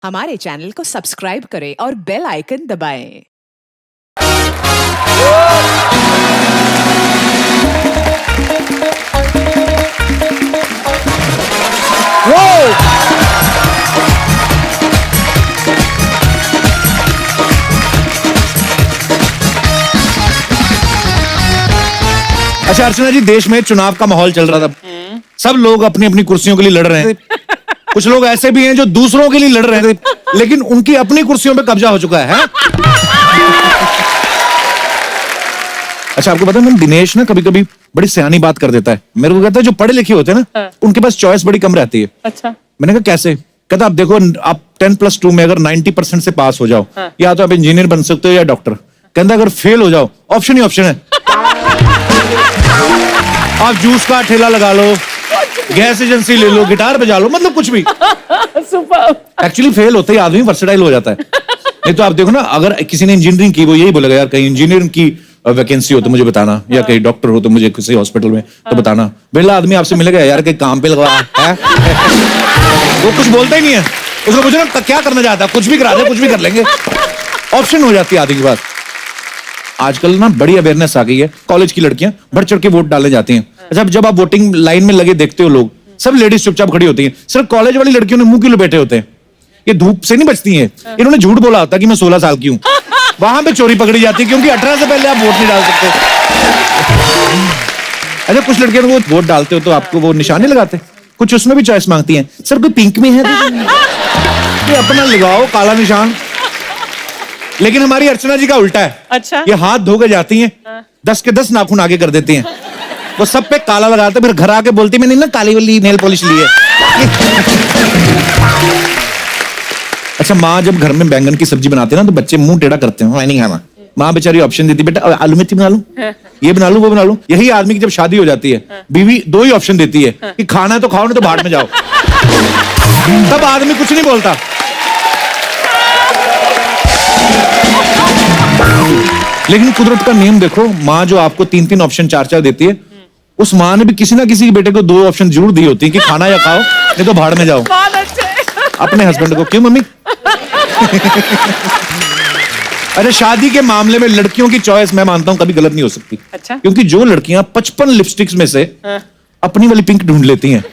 हमारे चैनल को सब्सक्राइब करें और बेल आइकन दबाएं। अच्छा अर्चना जी, देश में चुनाव का माहौल चल रहा था, सब लोग अपनी अपनी कुर्सियों के लिए लड़ रहे हैं। कुछ लोग ऐसे भी हैं जो दूसरों के लिए लड़ रहे थे, लेकिन उनकी अपनी कुर्सियों पे कब्जा हो चुका है? अच्छा, आपको पता है मैम, दिनेश ना कभी कभी बड़ी सियानी बात कर देता है। मेरे को कहता है जो पढ़े लिखे होते हैं ना, उनके पास चॉइस बड़ी कम रहती है। अच्छा। मैंने कहा कैसे? कहता आप देखो, आप 10+2 में अगर 90% से पास हो जाओ, या तो आप इंजीनियर बन सकते हो या डॉक्टर। कहता अगर फेल हो जाओ, ऑप्शन ही ऑप्शन है। आप जूस का ठेला लगा लो, गैस एजेंसी ले लो, गिटार बजा लो, मतलब कुछ भी। एक्चुअली फेल होते ही आदमी वर्सेटाइल हो जाता है। नहीं तो आप देखो ना, अगर किसी ने इंजीनियरिंग की, वो यही बोलेगा यार कहीं इंजीनियरिंग की वैकेंसी हो तो मुझे बताना, या कहीं डॉक्टर हो तो मुझे किसी हॉस्पिटल में तो बताना। बेला आदमी आपसे मिलेगा यार कहीं काम पे लगा है। वो कुछ बोलता ही नहीं है। उसको पूछो ना क्या करना चाहता है, कुछ भी करा दे, कुछ भी कर लेंगे। ऑप्शन हो जाती है आदमी के पास। आजकल ना बड़ी अवेयरनेस आ गई है, कॉलेज की लड़कियां बढ़ चढ़ के वोट डालने जाती हैं। अच्छा, जब आप वोटिंग लाइन में लगे देखते हो, लोग सब लेडीज चुपचाप खड़ी होती हैं। सिर्फ कॉलेज वाली लड़कियों ने मुंह क्यों लपेटे होते हैं? ये धूप से नहीं बचती हैं। इन्होंने झूठ बोला होता कि मैं 16 साल की हूं। वहां पे चोरी पकड़ी जाती है, क्योंकि 18 से पहले आप वोट नहीं डाल सकते। अच्छा, कुछ लड़कियां वो वोट डालते हो तो आपको वो निशान नहीं लगाते, कुछ उसमें भी चॉइस मांगती हैं। सर कोई पिंक में है तो अपना लगाओ काला निशान। लेकिन हमारी अर्चना जी का उल्टा है। अच्छा। ये हाथ धो के जाती हैं, 10 के 10 नाखून आगे कर देती हैं। वो सब पे काला लगाते, फिर घर आके बोलती मैंने ना काली वाली नेल पॉलिश ली है। अच्छा, माँ जब घर में बैंगन की सब्जी बनाते हैं ना, तो बच्चे मुंह टेढ़ा करते हैं, मैं नहीं खाना। माँ बेचारी ऑप्शन देती, बेटा आलू मेथी बना लूं, ये बना लूं, वो बना लूं। यही आदमी की जब शादी हो जाती है, बीवी 2 ही ऑप्शन देती है कि खाना है तो खाओ, नहीं तो भाड़ में जाओ। तब आदमी कुछ नहीं बोलता। लेकिन कुदरत का नियम देखो, माँ जो आपको 3-3 ऑप्शन 4-4 देती है, उस माँ ने भी किसी ना किसी बेटे को 2 ऑप्शन जरूर दी होती है कि खाना या खाओ, नहीं तो भाड़ में जाओ। अपने हस्बैंड को। क्यों मम्मी? अरे शादी के मामले में लड़कियों की चॉइस मैं मानता हूं कभी गलत नहीं हो सकती। अच्छा। क्योंकि जो लड़कियां 55 लिपस्टिक्स में से अपनी वाली पिंक ढूंढ लेती हैं,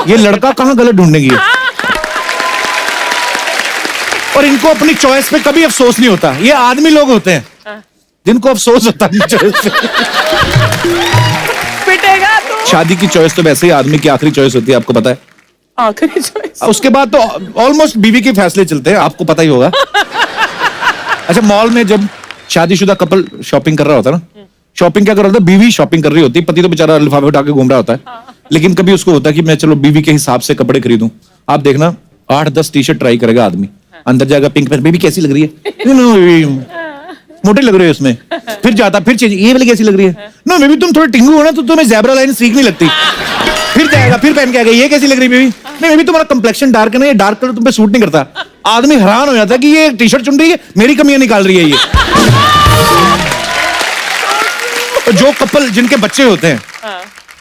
ये लड़का कहां गलत ढूंढेंगी? और इनको अपनी चॉइस पे कभी अफसोस नहीं होता। ये आदमी लोग होते हैं जिनको अफसोस होता है चॉइस पे। पिटेगा तू। शादी की चॉइस तो वैसे ही आदमी की आखिरी चॉइस होती है, आपको पता है। आखिरी चॉइस। उसके बाद तो ऑलमोस्ट बीवी के फैसले चलते हैं, आपको पता ही होगा। अच्छा, मॉल में जब शादीशुदा कपल शॉपिंग कर रहा होता है ना, शॉपिंग क्या कर रहा होता है? बीवी शॉपिंग कर रही होती है, पति तो बेचारा लिफाफे उठा के घूम रहा होता है। लेकिन कभी उसको होता है कि मैं चलो बीवी के हिसाब से कपड़े खरीदूं। आप देखना 8-10 टी-शर्ट ट्राई करेगा आदमी, अंदर जाएगा पिंक पहन, बेबी कैसी लग रही है? मोटे लग रहे हो इसमें। फिर जाता, फिर चेंज, ये वाली कैसी लग रही है? नो बेबी तुम थोड़े टिंगू हो ना, तो तुम्हें ज़ेब्रा लाइन सीख नहीं लगती। फिर जाएगा, फिर पहन के आएगा, ये कैसी लग रही है बेबी? नहीं बेबी तुम्हारा कंप्लेक्शन डार्क है ना, ये डार्क कलर तुम पे सूट नहीं करता। आदमी हैरान हो जाता है कि ये टी-शर्ट चुन रही है, मेरी कमियां निकाल रही है ये। तो जो कपल जिनके बच्चे होते हैं,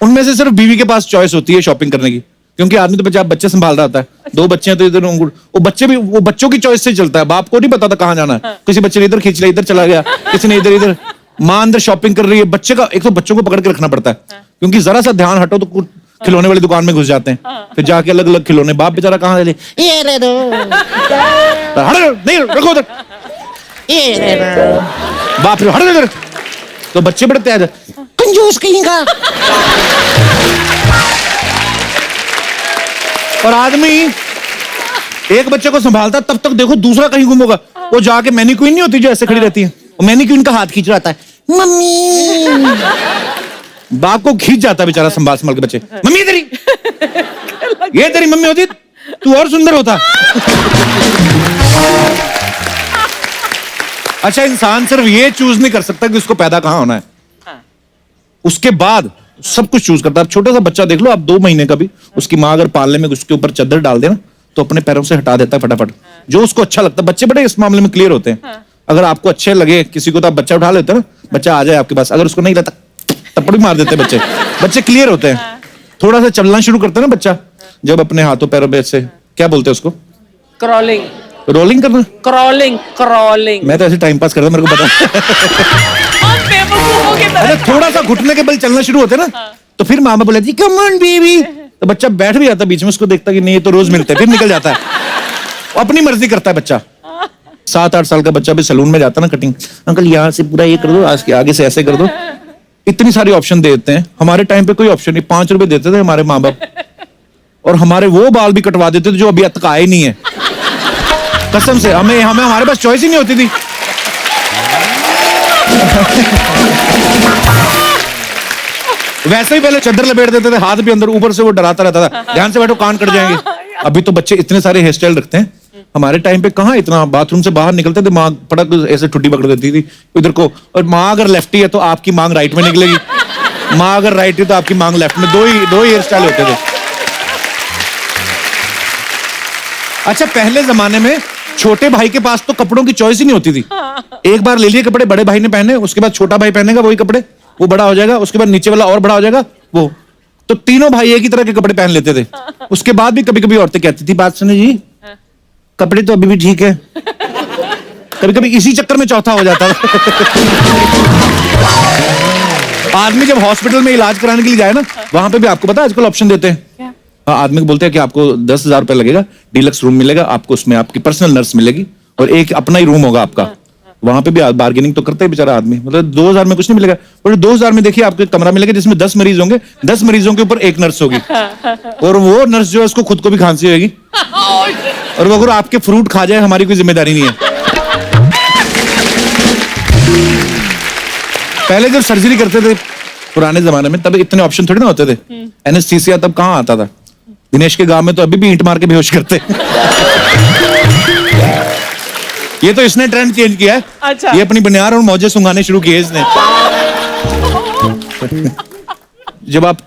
उनमें से सिर्फ बीवी के पास चॉइस होती है शॉपिंग करने की, क्योंकि आदमी तो बच्चे संभाल रहा होता है। 2 बच्चे हैं तो इधर वो बच्चे भी वो बच्चों की चॉइस से चलता है। बाप को नहीं पता था कहाँ जाना है, किसी बच्चे ने इधर खींच लिया, इधर चला गया, किसी ने इधर। माँ अंदर शॉपिंग कर रही है, बच्चे का एक तो बच्चों को पकड़ के रखना पड़ता है, क्योंकि जरा सा ध्यान हटो तो खिलौने वाली दुकान में घुस जाते हैं। फिर जाके अलग अलग खिलौने, बाप बेचारा कहाँ ले, ये ले दो, नहीं रखो उधर, ये ले दो, बाप रे हट इधर। तो बच्चे बड़े तेज, कंजूस कहीं का। और आदमी एक बच्चे को संभालता, तब तक देखो दूसरा कहीं गुम होगा। वो जाके मैनीक्वीन नहीं होती जो ऐसे खड़ी रहती है, वो मैनीक्वीन का हाथ खींच रहा है, मम्मी। बाप को खींच जाता है बेचारा संभाल के बच्चे, मम्मी तेरी, ये तेरी मम्मी होती तू और सुंदर होता। अच्छा, इंसान सिर्फ ये चूज नहीं कर सकता कि उसको पैदा कहां होना है, उसके बाद सब कुछ चूज करता है। छोटा सा बच्चा देख लो आप, 2 महीने का भी, उसकी माँ अगर पालने में उसके ऊपर चादर डाल दे ना, तो अपने पैरों से हटा देता है फटाफट, जो उसको अच्छा लगता है। बच्चे बड़े इस मामले में क्लियर होते हैं। अगर आपको अच्छे लगे किसी को तो आप बच्चा उठा लेते हो ना, बच्चा आ जाए आपके पास। अगर उसको नहीं लगता थप्पड़ मार देते बच्चे। बच्चे क्लियर होते हैं। थोड़ा सा चलना शुरू करते हैं ना बच्चा, जब अपने हाथों पैरों पे से, क्या बोलते हैं उसको, क्रॉलिंग। रोलिंग करना? Crawling crawling. मैं तो ऐसे टाइम पास करता, मेरे को पता। हम बेवकूफों की अरे तरह। थोड़ा सा घुटने के बल चलना शुरू होते ना, तो फिर मामा बोले कम ऑन बेबी, तो बच्चा बैठ भी जाता बीच में, उसको देखता कि नहीं ये तो रोज मिलते हैं, फिर निकल जाता है, अपनी मर्जी करता है बच्चा। 7-8 साल का बच्चा भी सैलून में जाता ना, कटिंग, अंकल यहाँ से पूरा ये कर दो, आगे से ऐसे कर दो, इतनी सारी ऑप्शन देते हैं। हमारे टाइम पे कोई ऑप्शन नहीं, 5 रुपए देते थे हमारे माँ बाप, और हमारे वो बाल भी कटवा देते थे जो अभी तक आए नहीं है, कसम से। हमें हमारे पास चॉइस ही नहीं होती थी। वैसे ही पहले चद्दर लपेट देते थे, हाथ भी अंदर, ऊपर से वो डराता रहता था, ध्यान से बैठो कान कट जाएंगे। अभी तो बच्चे इतने सारे हेयर स्टाइल रखते हैं, हमारे टाइम पे कहाँ इतना। बाथरूम से बाहर निकलते थे, माँ पटक ऐसे ठुड्डी पकड़ देती थी इधर को, और माँ अगर लेफ्टी है तो आपकी मांग राइट में निकलेगी, माँ अगर राइट है तो आपकी मांग लेफ्ट में। दो ही हेयर स्टाइल होते थे। अच्छा, पहले जमाने में छोटे भाई के पास तो कपड़ों की चॉइस ही नहीं होती थी। एक बार ले लिए कपड़े, बड़े भाई ने पहने, उसके बाद छोटा भाई पहनेगा वही कपड़े, वो बड़ा हो जाएगा, उसके बाद नीचे वाला और बड़ा हो जाएगा वो, तो तीनों भाई एक ही तरह के कपड़े पहन लेते थे। उसके बाद भी कभी कभी औरतें कहती थी, बात सुनो जी, कपड़े तो अभी भी ठीक है। कभी कभी इसी चक्कर में चौथा हो जाता था। आदमी जब हॉस्पिटल में इलाज कराने के लिए जाए ना, वहां पे भी आपको पता है आजकल ऑप्शन देते हैं। आदमी को बोलते हैं कि आपको 10,000 रुपए लगेगा, डीलक्स रूम मिलेगा आपको, उसमें आपकी पर्सनल नर्स मिलेगी और एक अपना ही रूम होगा आपका। वहां पे भी बार्गेनिंग तो करता है बेचारा आदमी, मतलब 2,000 में कुछ नहीं मिलेगा, और 2,000 में देखिए आपको एक कमरा मिलेगा जिसमें 10 मरीज होंगे, 10 मरीजों के ऊपर एक नर्स होगी, और वो नर्स जो है उसको खुद को भी खांसी होगी, और वो अगर आपके फ्रूट खा जाए हमारी कोई जिम्मेदारी नहीं है। पहले जब सर्जरी करते थे पुराने जमाने में, तब इतने ऑप्शन थोड़ी ना होते थे। एनेस्थीसिया तब कहाँ आता था। दिनेश के गांव में तो अभी भी ईंट मार के बेहोश करते। ये तो इसने ट्रेंड चेंज किया है। अच्छा। ये अपनी बनियान और मौजे सुंघाने शुरू किए इसने। जब आप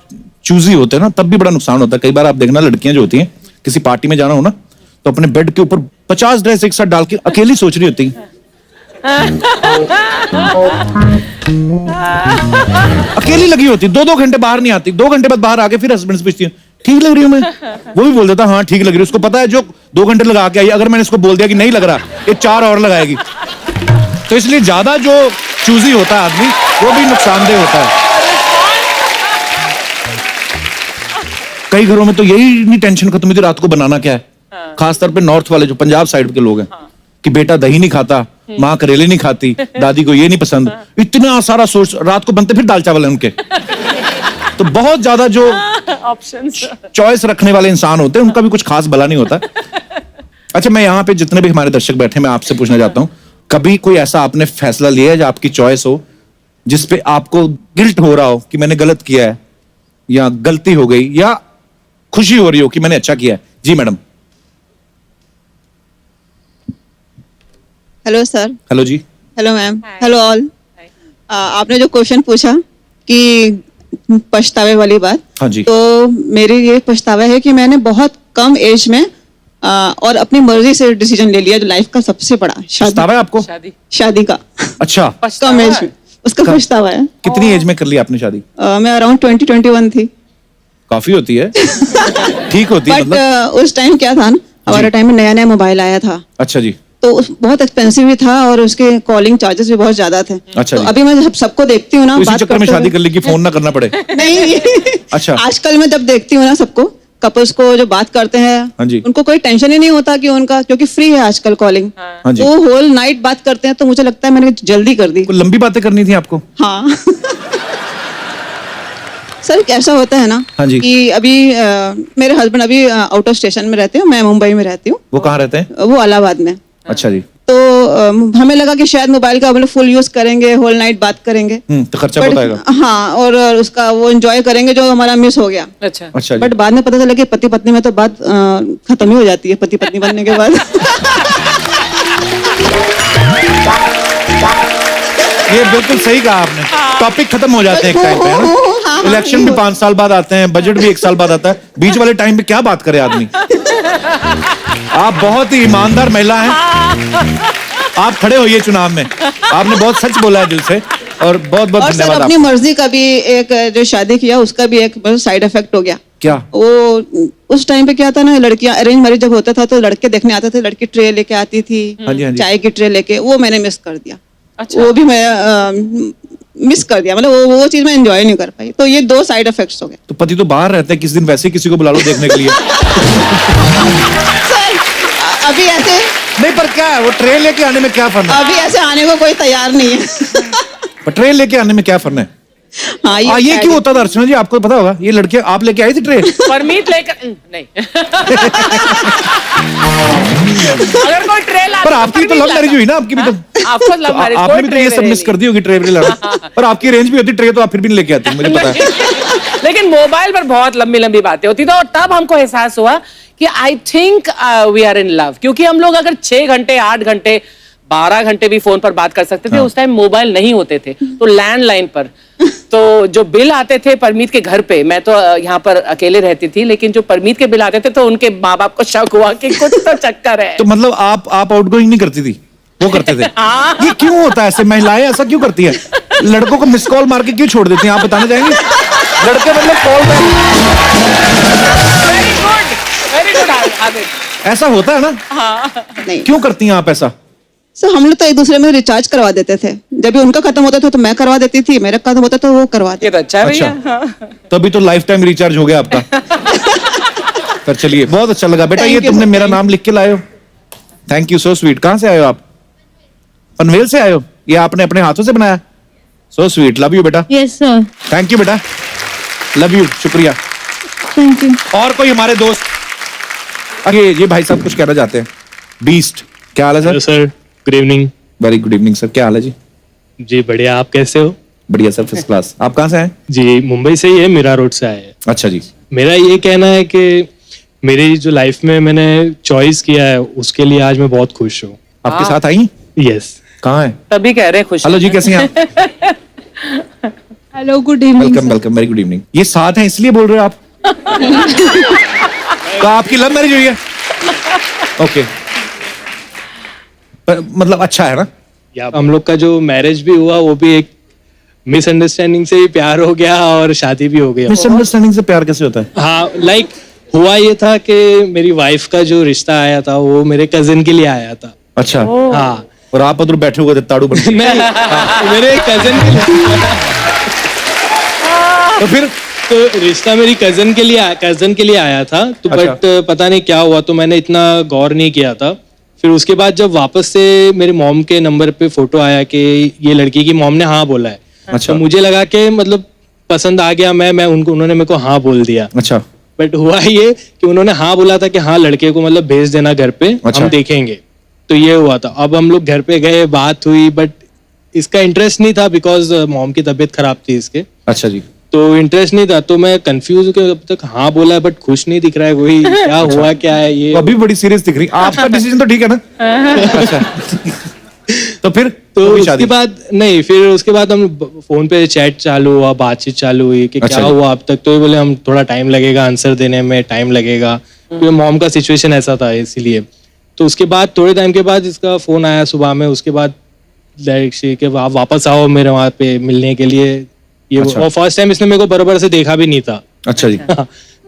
चूजी होते हैं ना, तब भी बड़ा नुकसान होता है। कई बार आप देखना, लड़कियां जो होती हैं, किसी पार्टी में जाना हो ना, तो अपने बेड के ऊपर 50 ड्रेस एक साथ डाल के अकेली सोच रही होती है। अकेली लगी होती, 2-2 घंटे बाहर नहीं आती, 2 घंटे बाद बाहर आके फिर हस्बैंड से पूछती है, ठीक लग रही हूं मैं? वो भी बोल देता हाँ ठीक लग रही है। उसको पता है जो 2 घंटे लगा के आई, अगर मैंने इसको बोल दिया कि नहीं लग रहा, ये 4 और लगाएगी। तो इसलिए ज्यादा जो चूजी होता है आदमी, वो भी नुकसानदेह होता है। कई घरों में तो यही नहीं टेंशन खत्म होती रात को बनाना क्या है। खासतौर पे नॉर्थ वाले जो पंजाब साइड के लोग हैं, कि बेटा दही नहीं खाता, माँ करेले नहीं खाती, दादी को ये नहीं पसंद, इतना सारा सोच, रात को बनते फिर दाल चावल है उनके। तो बहुत ज्यादा जो ऑप्शंस, चॉइस रखने वाले इंसान होते हैं, उनका भी कुछ खास भला नहीं होता। अच्छा, मैं यहाँ पे जितने भी हमारे दर्शक बैठे, मैं आपसे पूछना चाहता हूँ, कभी कोई ऐसा आपने फैसला लिया है जो आपकी चॉइस हो, जिसपे आपको गिल्ट हो रहा हो कि मैंने गलत किया है, या गलती हो गई, या खुशी हो रही हो कि मैंने अच्छा किया है? जी मैडम। Hello sir. हेलो जी। Hello ma'am. Hello all. आपने जो क्वेश्चन पूछा कि पछतावे वाली बात, हाँ जी। तो मेरी ये पछतावा है कि मैंने बहुत कम एज में और अपनी मर्जी से डिसीजन ले लिया, जो लाइफ का सबसे बड़ा पछतावा है आपको? शादी का। अच्छा, कम एज में उसका पछतावा है। कितनी एज में कर लिया आपने शादी? मैं अराउंड 20-21 थी। काफी होती है। ठीक होती है बट मतलब। उस टाइम क्या था ना, हमारे टाइम में नया नया मोबाइल आया था, अच्छा जी। तो बहुत एक्सपेंसिव भी था और उसके कॉलिंग चार्जेस भी बहुत ज्यादा थे। अच्छा तो जी। अभी मैं सबको देखती हूँ ना, तो इसी बात चक्कर में करते शादी हुए- कर ली कि फोन ना करना पड़े। नहीं। अच्छा। आजकल मैं जब देखती हूँ ना सबको, कपल्स को जो बात करते हैं, हाँ जी। उनको कोई टेंशन ही नहीं होता कि उनका, क्योंकि फ्री है आजकल कॉलिंग, हाँ जी। वो होल नाइट बात करते हैं। तो मुझे लगता है मैंने जल्दी कर दी। कोई लंबी बातें करनी थी आपको? हाँ। सर कैसा होता है ना, हाँ जी। कि अभी मेरे हस्बैंड अभी आउट ऑफ स्टेशन में रहते हैं, मैं मुंबई में रहती हूँ, वो कहाँ रहते हैं? वो इलाहाबाद में। अच्छा जी। तो हमें लगा कि शायद मोबाइल का मतलब फुल यूज करेंगे, होल नाइट बात करेंगे, तो खर्चा But- बहुत आएगा। हाँ, और उसका वो एंजॉय करेंगे जो हमारा मिस हो गया। अच्छा, अच्छा जी। बट बाद में पता चला कि पति पत्नी में तो बात खत्म ही हो जाती है, पति पत्नी बनने के बाद। ये बिल्कुल सही कहा आपने। टॉपिक खत्म हो जाते हैं एक टाइम पे, है ना? इलेक्शन भी 5 साल बाद आते हैं, बजट भी 1 साल बाद आता है, बीच वाले टाइम पे क्या बात करे आदमी। आप बहुत ही ईमानदार महिला हैं। आप खड़े होइए चुनाव में, आपने बहुत सच बोला है दिल से। और बहुत बहुत और सर धन्यवाद अपनी आपका। मर्जी का भी एक जो शादी किया उसका भी एक साइड इफेक्ट हो गया। क्या? वो उस टाइम पे क्या था ना, लड़कियां अरेंज मैरिज जब होता था तो लड़के देखने आते थे, लड़की ट्रे लेके आती थी, हाँ जी, हाँ जी। चाय की ट्रे लेके, वो मैंने मिस कर दिया। अच्छा। वो भी मैं मिस कर दिया, मतलब वो चीज मैं एंजॉय नहीं कर पाई। तो ये 2 साइड इफेक्ट्स हो गए। तो पति तो बाहर रहते हैं, किस दिन वैसे ही किसी को बुला लो देखने के लिए। सर अभी ऐसे नहीं पर क्या है, वो ट्रे लेके आने में क्या फर्क है? अभी ऐसे आने को कोई तैयार नहीं है। पर ट्रे लेके आने में क्या फर्क है? हाँ ये क्यों होता था अर्चना जी, आपको पता होगा? ये लड़के आप लेके आई थी ट्रे? परमीत लेकर नहीं। अगर कोई ट्रे लाता पर आपकी तो लव मैरिज हुई ना, आपकी भी तो। आपको लव मैरिज, आपने भी तो ये सब मिस कर दी होगी ट्रे भी लाना। पर आपकी रेंज भी होती ट्रे तो आप फिर भी नहीं लेके आती, मुझे पता है। लेकिन मोबाइल पर बहुत लंबी लंबी बातें होती थी और तब हमको एहसास हुआ कि I think we are in love, क्योंकि हम लोग अगर 6 घंटे 8 घंटे 12 घंटे भी फोन पर बात कर सकते थे। उस टाइम मोबाइल नहीं होते थे, तो लैंडलाइन पर तो जो बिल आते थे परमीत के घर पे, मैं तो यहाँ पर अकेले रहती थी, लेकिन जो परमीत के बिल आते थे तो उनके माँ बाप को शक हुआ कि कुछ तो चक्कर है। तो मतलब आप आउटगोइंग नहीं करती थी, वो करते थे? ये क्यों होता है ऐसे? महिलाएं ऐसा क्यों करती है? लड़कों को मिस कॉल मार के क्यों छोड़ देती हैं, आप बताना चाहेंगे? लड़के मतलब call back. Very good Aditya. ऐसा होता है ना? नहीं क्यों करती हैं आप ऐसा? सर हम लोग तो एक दूसरे में रिचार्ज करवा देते थे। जब भी उनका खत्म होता था तो मैं करवा देती थी, मेरा खत्म होता तो वो करवा ये देती। तो अच्छा है भैया। अच्छा, तभी तो लाइफ टाइम रिचार्ज हो गया आपका। पर चलिए, बहुत अच्छा लगा बेटा। Thank ये you, तुमने sir. मेरा नाम लिख के लाए हो, थैंक यू, सो स्वीट। कहाँ से आए हो आप? पनवेल से आए हो? ये आपने अपने हाथों से बनाया? सो स्वीट, लव यू बेटा। यस सर, थैंक यू बेटा, लव यू, शुक्रिया। Thank you. और कोई हमारे दोस्त? अरे ये भाई साहब कुछ कहना चाहते हैं। बीस्ट, क्या हाल है hello sir? Sir, good evening. Very good evening sir, क्या हाल है जी? जी बढ़िया, आप कैसे हो? बढ़िया सर, फर्स्ट क्लास। आप कहाँ से आए? जी मुंबई से ही है, मीरा रोड से आए हैं। अच्छा जी। मेरा ये कहना है कि मेरी जो लाइफ में मैंने चॉइस किया है उसके लिए आज मैं बहुत खुश हूँ। आपके साथ आई? यस। कहाँ है? तभी कह रहे हैं खुश। हेलो जी, कैसे हैं आप? Hello, good evening. Welcome welcome, very good evening. ये साथ हैं इसलिए बोल रहे हो आप? तो आपकी लव मैरिज हुई है? ओके, मतलब अच्छा है ना? या हम लोग का जो मैरिज भी हुआ वो भी एक मिसअंडरस्टैंडिंग से ही प्यार हो गया और शादी भी हो गया। मिसअंडरस्टैंडिंग से प्यार कैसे होता है? हाँ, लाइक हुआ ये था कि मेरी वाइफ का जो रिश्ता आया था वो मेरे कजिन के लिए आया था। अच्छा, हाँ, और आप उधर बैठे हुए थे ताड़ू बन के। नहीं, मेरे कजिन के लिए। तो फिर तो रिश्ता मेरी कजन के लिए आया था, तो अच्छा। बट पता नहीं क्या हुआ, तो मैंने इतना गौर नहीं किया था। फिर उसके बाद जब वापस से मेरे मॉम के नंबर पे फोटो आया कि ये लड़की की मॉम ने हाँ बोला है, अच्छा। तो मुझे लगा कि मतलब पसंद आ गया, मैं उन्होंने मेरे को हाँ बोल दिया। अच्छा, बट हुआ ये कि उन्होंने हाँ बोला था कि हाँ लड़के को मतलब भेज देना घर पे, अच्छा। हम देखेंगे। तो ये हुआ था। अब हम लोग घर पे गए, बात हुई, बट इसका इंटरेस्ट नहीं था बिकॉज मॉम की तबीयत खराब थी इसके, अच्छा जी। तो इंटरेस्ट नहीं था। तो मैं कंफ्यूज हूँ कि अब तक हाँ बोला है बट खुश नहीं दिख रहा है कोई। क्या हुआ क्या है ये? तो अभी बड़ी सीरियस दिख रही। आपका डिसीजन तो ठीक है ना? अच्छा। तो फिर तो अभी उसके शादी? बाद नहीं, फिर उसके बाद हम फोन पे चैट चालू हुआ, बातचीत चालू हुई कि अच्छा क्या जी। हुआ अब तक। तो ये बोले हम थोड़ा टाइम लगेगा, आंसर देने में टाइम लगेगा, क्योंकि मॉम का सिचुएशन ऐसा था इसीलिए। तो उसके बाद थोड़े टाइम के बाद इसका फोन आया सुबह में। उसके बाद डायरेक्ट कि आप वापस आओ मेरे वहाँ पे मिलने के लिए। ये अच्छा। और फर्स्ट टाइम इसने मेरे को बराबर से देखा भी नहीं था। अच्छा जी।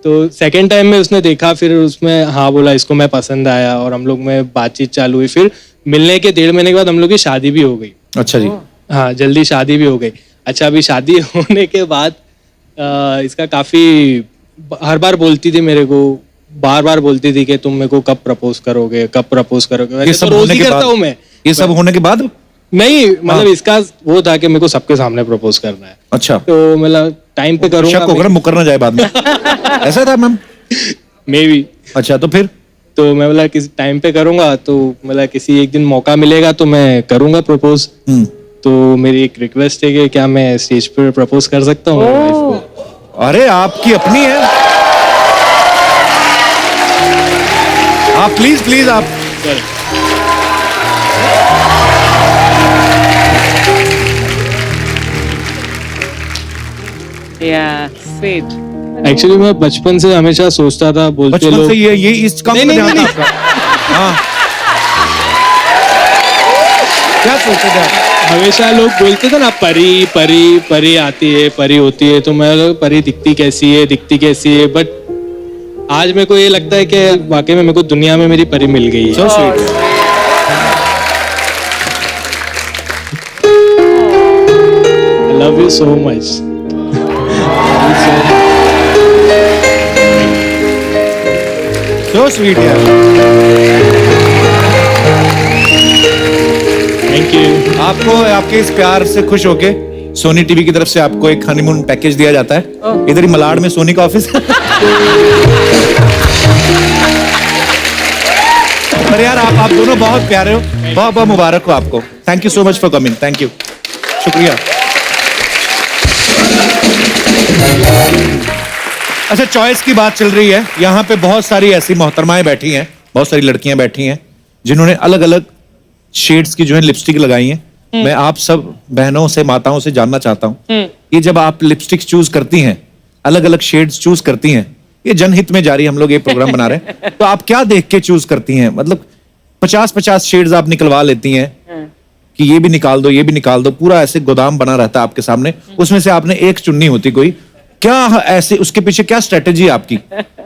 तो सेकंड टाइम में उसने देखा, फिर उसमें हाँ बोला, इसको मैं पसंद आया और हम लोग में बातचीत चालू हुई। फिर मिलने के 1.5 महीने के बाद हम लोग की शादी भी हो गई। अच्छा जी। हाँ, जल्दी शादी भी हो गई। अच्छा, अभी शादी होने के बाद इसका काफी हर बार बोलती थी मेरे को, बार बार बोलती थी कि तुम मेरे को कब प्रपोज करोगे, कब प्रपोज करोगे। ये वैसे सब तो रोज होने ही के करता बाद? हूँ मैं। ये सब होने के बाद? नहीं, मतलब इसका वो था कि मेरे को सबके सामने प्रपोज करना है, अच्छा, तो मतलब टाइम पे शक होगा करूंगा ना, मुकर ना जाए बाद में। ऐसा था मैम? May be. अच्छा, तो फिर? तो मैं बोला किसी टाइम पे करूंगा, तो मतलब किसी एक दिन मौका मिलेगा तो मैं करूंगा प्रपोज। तो मेरी एक रिक्वेस्ट है कि क्या मैं स्टेज पर प्रपोज कर सकता हूँ मेरी वाइफ को? अरे आपकी अपनी है, आप प्लीज प्लीज आप। Yeah, sweet. एक्चुअली मैं बचपन से हमेशा सोचता था, बोलते बचपन लोग से ये इस काम नहीं, में नहीं, ध्यान था नहीं। आपका? हाँ। क्या सोचते थे आप? हमेशा लोग बोलते थे ना परी परी परी आती है, परी होती है, तो मैं परी दिखती कैसी है, बट आज मेरे को ये लगता है कि वाकई में मेरे को दुनिया में मेरी परी मिल गई है। So sweet. I love you so much. So sweet यार। Thank you. आपको आपके इस प्यार से खुश होके सोनी टीवी की तरफ से आपको एक हनीमून पैकेज दिया जाता है। इधर ही मलाड में सोनी का ऑफिस। पर यार आप दोनों बहुत प्यारे हो, बहुत बहुत मुबारक हो आपको। Thank you so much for coming. Thank you, शुक्रिया। अच्छा, चॉइस की बात चल रही है, यहाँ पे बहुत सारी ऐसी मोहतरमाएं बैठी हैं, बहुत सारी लड़कियां बैठी हैं जिन्होंने अलग अलग शेड्स की जो है लिपस्टिक लगाई है। मैं आप सब बहनों से, माताओं से जानना चाहता हूँ कि जब आप लिपस्टिक चूज करती हैं, अलग अलग शेड्स चूज करती हैं, ये जनहित में जारी हम लोग ये प्रोग्राम बना रहे हैं, तो आप क्या देख के चूज करती हैं? मतलब 50-50 शेड्स आप निकलवा लेती हैं कि ये भी निकाल दो, ये भी निकाल दो, पूरा ऐसे गोदाम बना रहता है आपके सामने, उसमें से आपने एक चुननी होती कोई, क्या ऐसे उसके पीछे क्या स्ट्रेटेजी है आपकी,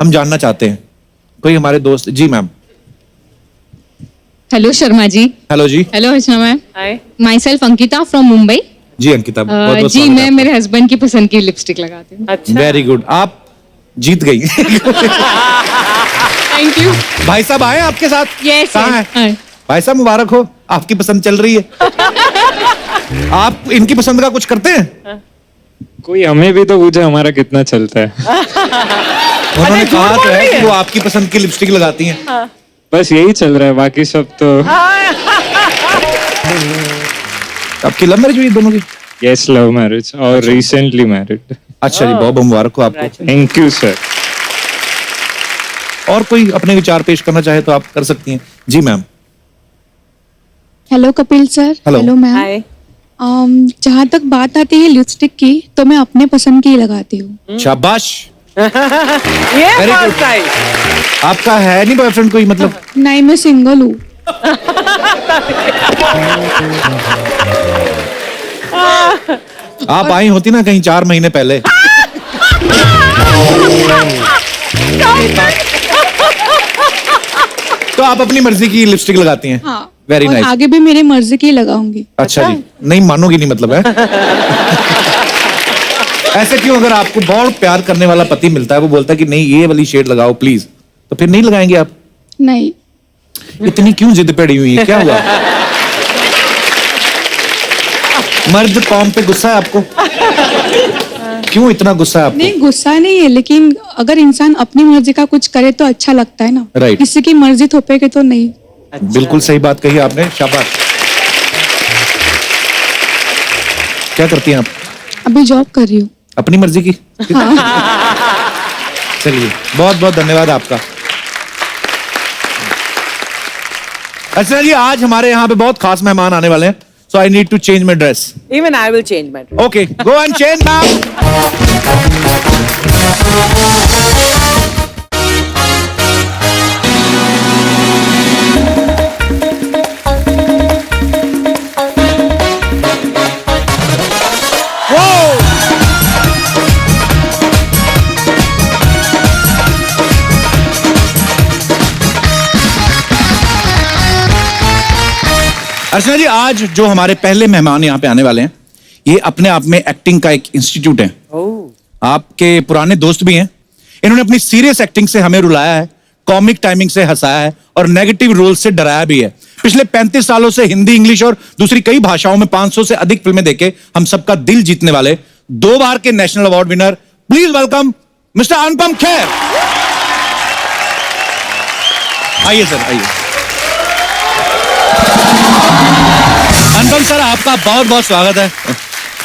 हम जानना चाहते हैं। कोई हमारे दोस्त? जी ma'am. Hello Sharma ji. Hello जी। Hello Archana ma'am. Hi. Myself Ankita from Mumbai. जी अंकिता, बहुत बहुत जी मैं मेरे हस्बैंड की पसंद की लिपस्टिक लगाती हूँ। अच्छा। वेरी गुड, आप जीत गई। Thank you. भाई साहब आए आपके साथ? Yes, कहाँ yes. है? भाई साहब मुबारक हो, आपकी पसंद चल रही है। आप इनकी पसंद का कुछ करते हैं? कोई हमें भी तो पूछे हमारा कितना चलता है। उन्होंने कहा तो है कि वो आपकी पसंद की लिपस्टिक लगाती हैं। बस यही चल रहा है, बाकी सब तो। आपकी लव मैरिज हुई दोनों की? यस, लव मैरिज और रिसेंटली मैरिड। अच्छा जी, बहुत बहुत मुबारक हो आपको। Thank you sir. और कोई अपने विचार पेश करना चाहे तो आप कर सकती हैं। जी ma'am. Hello Kapil sir. Hello. Hello ma'am. Hi. जहाँ तक बात आती है लिपस्टिक की, तो मैं अपने पसंद की ही लगाती हूँ। शाबाश। ये Very बात good. सही। आपका है नहीं बॉयफ्रेंड कोई? मतलब नहीं, मैं सिंगल हूँ। आप आई होती ना कहीं 4 महीने पहले। तो आप अपनी मर्जी की लिपस्टिक लगाती हैं? हाँ। वेरी और नाइस। आगे भी मेरी मर्जी की लगाऊंगी। अच्छा जी, नहीं मानोगी नहीं मतलब है? ऐसे क्यों? अगर आपको बहुत प्यार करने वाला पति मिलता है, वो बोलता है कि नहीं ये वाली शेड लगाओ प्लीज, तो फिर नहीं लगाएंगे आप? नहीं। इतनी क्यों जिद पे अड़ी हुई है, क्या हुआ? मर्द कौम पे गुस्सा है आपको? क्यों इतना गुस्सा है आपको? नहीं, गुस्सा नहीं है, लेकिन अगर इंसान अपनी मर्जी का कुछ करे तो अच्छा लगता है ना। Right. किसी की मर्जी थोपेगे तो नहीं। बिल्कुल सही बात कही आपने, शाबाश। क्या करती हैं आप? अभी जॉब कर रही हूँ। अपनी मर्जी की? चलिए, बहुत बहुत धन्यवाद आपका। अच्छा जी, आज हमारे यहाँ पे बहुत खास मेहमान आने वाले हैं, so I need to change my dress. Even I will change my dress. Okay, go and change ma'am. Archana ji, आज जो हमारे पहले मेहमान यहाँ पे आने वाले हैं, ये अपने आप में एक्टिंग का एक इंस्टीट्यूट है। आपके पुराने दोस्त भी हैं। इन्होंने अपनी सीरियस एक्टिंग से हमें रुलाया है, कॉमिक टाइमिंग से हंसाया है और नेगेटिव रोल से डराया भी है। पिछले 35 सालों से हिंदी, इंग्लिश और दूसरी कई भाषाओं में 500 से अधिक फिल्में देके हम सबका दिल जीतने वाले 2 बार के national award winner, please welcome mister Anupam Kher. आइए सर, आइए। अनुपम सर, आपका बहुत बहुत स्वागत है।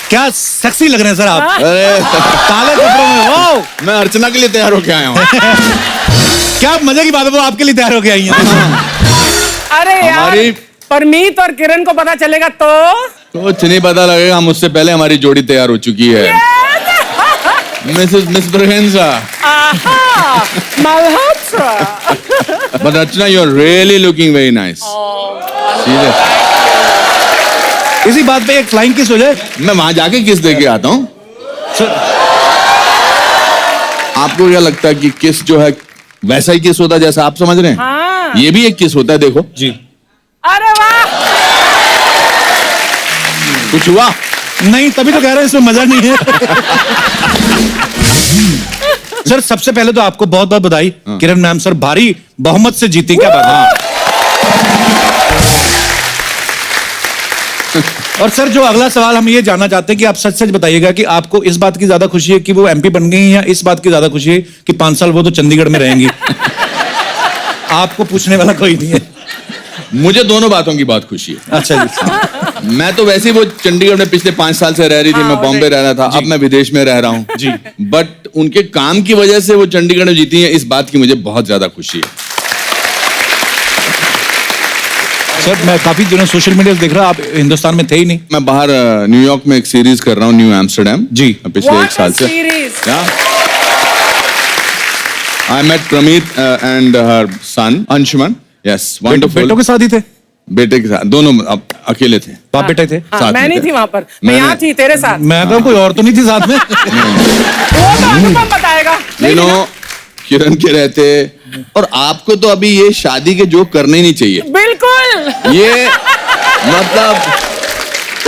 क्या सेक्सी लग रहे हैं सर आप, अरे काले कपड़ों में। वाओ, मैं अर्चना के लिए तैयार होके आया हूँ। क्या मजे की बात है, वो आपके लिए तैयार होके आई हैं। अरे यार, हमारी- परमीत और किरण को पता चलेगा तो कुछ नहीं पता लगेगा, मुझसे पहले हमारी जोड़ी तैयार हो चुकी है। मिस ब्रहेंजा। Malhotra. But Archana, you are really looking very nice. Serious. इसी बात पे एक फ्लाइंग किस हो जाए। मैं वहां जाके किस दे के आता हूँ। आपको क्या लगता है कि किस जो है वैसा ही किस होता है जैसा आप समझ रहे हैं? हाँ। ये भी एक किस होता है, देखो जी। अरे वाह, कुछ हुआ? नहीं, तभी तो कह रहे हैं इसमें मजा नहीं है। सर सबसे पहले तो आपको बहुत बहुत बधाई। किरण मैम सर भारी बहुमत से जीती, क्या बात है। और सर जो अगला सवाल हम ये जानना चाहते हैं कि आप सच सच बताइएगा कि आपको इस बात की ज्यादा खुशी है कि वो एमपी बन गई या इस बात की ज्यादा खुशी है कि 5 साल वो तो चंडीगढ़ में रहेंगी। आपको पूछने वाला कोई नहीं है। मुझे दोनों बातों की बहुत खुशी है। अच्छा जी। मैं तो वैसे ही वो चंडीगढ़ में पिछले 5 साल से रह रही थी, मैं बॉम्बे रह रहा था, अब मैं विदेश में रह रहा हूँ जी। बट उनके काम की वजह से वो चंडीगढ़ में जीती हैं, इस बात की मुझे बहुत ज्यादा खुशी है। सर मैं काफी दिनों सोशल मीडिया देख रहा, आप हिंदुस्तान में थे ही नहीं। मैं बाहर न्यूयॉर्क में एक सीरीज कर रहा हूँ, न्यू एम्स्टरडेम जी। पिछले 1 साल से। I met Prameet and her son Anshuman. Yes, wonderful. बेटों के साथ ही थे? बेटे के साथ, दोनों अकेले थे। बाप बेटे थे? हाँ, मैं नहीं थी वहां पर, मैं यहाँ थी तेरे साथ। मैं तो कोई और तो नहीं थी साथ में। वो तो अनुपम बताएगा। यू नो, किरण के रहते और आपको तो अभी ये शादी के जोक करने ही नहीं चाहिए। बिल्कुल। ये मतलब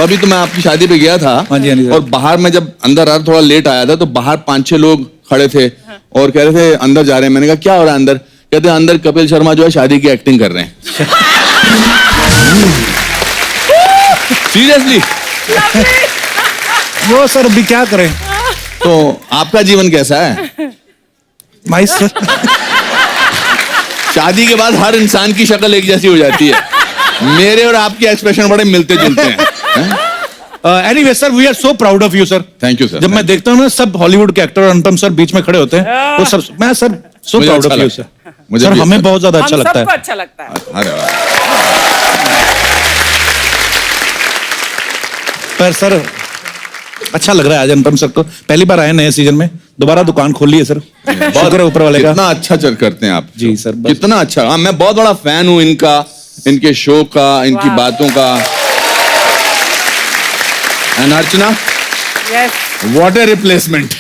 अभी तो मैं आपकी शादी पे गया था। हाँ जी, हाँ जी, और बाहर में जब अंदर आ थोड़ा लेट आया था तो बाहर 5-6 लोग खड़े थे और कह रहे थे अंदर जा रहे हैं। मैंने कहा क्या हो रहा है अंदर? कहते हैं अंदर कपिल शर्मा जो है शादी की एक्टिंग कर रहे हैं। सीरियसली। वो सर अभी क्या करें। तो आपका जीवन कैसा है? माइस सर। शादी के बाद हर इंसान की शक्ल एक जैसी हो जाती है। मेरे और आपके एक्सप्रेशन बड़े मिलते जुलते हैं। Anyway sir, we are so proud of you sir. Thank you sir. जब मैं देखता हूँ ना सब हॉलीवुड के एक्टर अनुपम सर बीच में खड़े होते हैं, वो सब मैं सर सो मुझे प्राउड अच्छा ऑफ यू लगता सर। है। मुझे सर भी हमें अच्छा बहुत ज्यादा अच्छा हम लगता सबको है। अच्छा लगता है। अरे वाह। पर सर अच्छा लग रहा है आज अनुपम सर को, पहली बार आए नए सीजन में, दोबारा दुकान खोल ली है सर। शुक्र है ऊपर वाले का। कितना अच्छा चल करते हैं आप जी सर, बस। कितना अच्छा। हाँ, मैं बहुत बड़ा फैन हूँ इनका, इनके शो का, इनकी बातों का। And Archana, yes, what A replacement.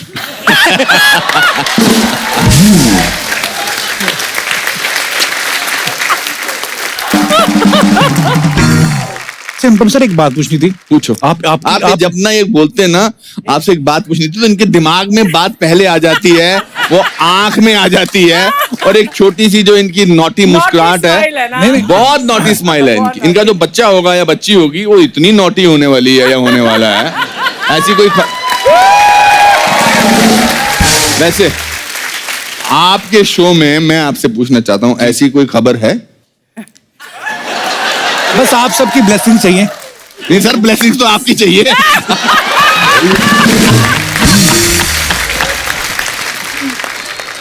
Anupam sir एक बात पूछनी थी। पूछो। आप जब ना ये बोलते हैं ना, आपसे एक बात पूछनी थी तो इनके दिमाग में बात पहले आ जाती है, वो आंख में आ जाती है, और एक छोटी सी जो इनकी नॉटी मुस्कुराहट smile है ना? है, बहुत नॉटी स्माइल है इनकी। इनका जो बच्चा होगा या बच्ची होगी वो इतनी नॉटी होने वाली है या होने वाला है, ऐसी कोई वैसे आपके शो में मैं आपसे पूछना चाहता हूँ, ऐसी कोई खबर है? बस आप सबकी ब्लेसिंग चाहिए। नहीं सर, ब्लेसिंग्स तो आपकी चाहिए।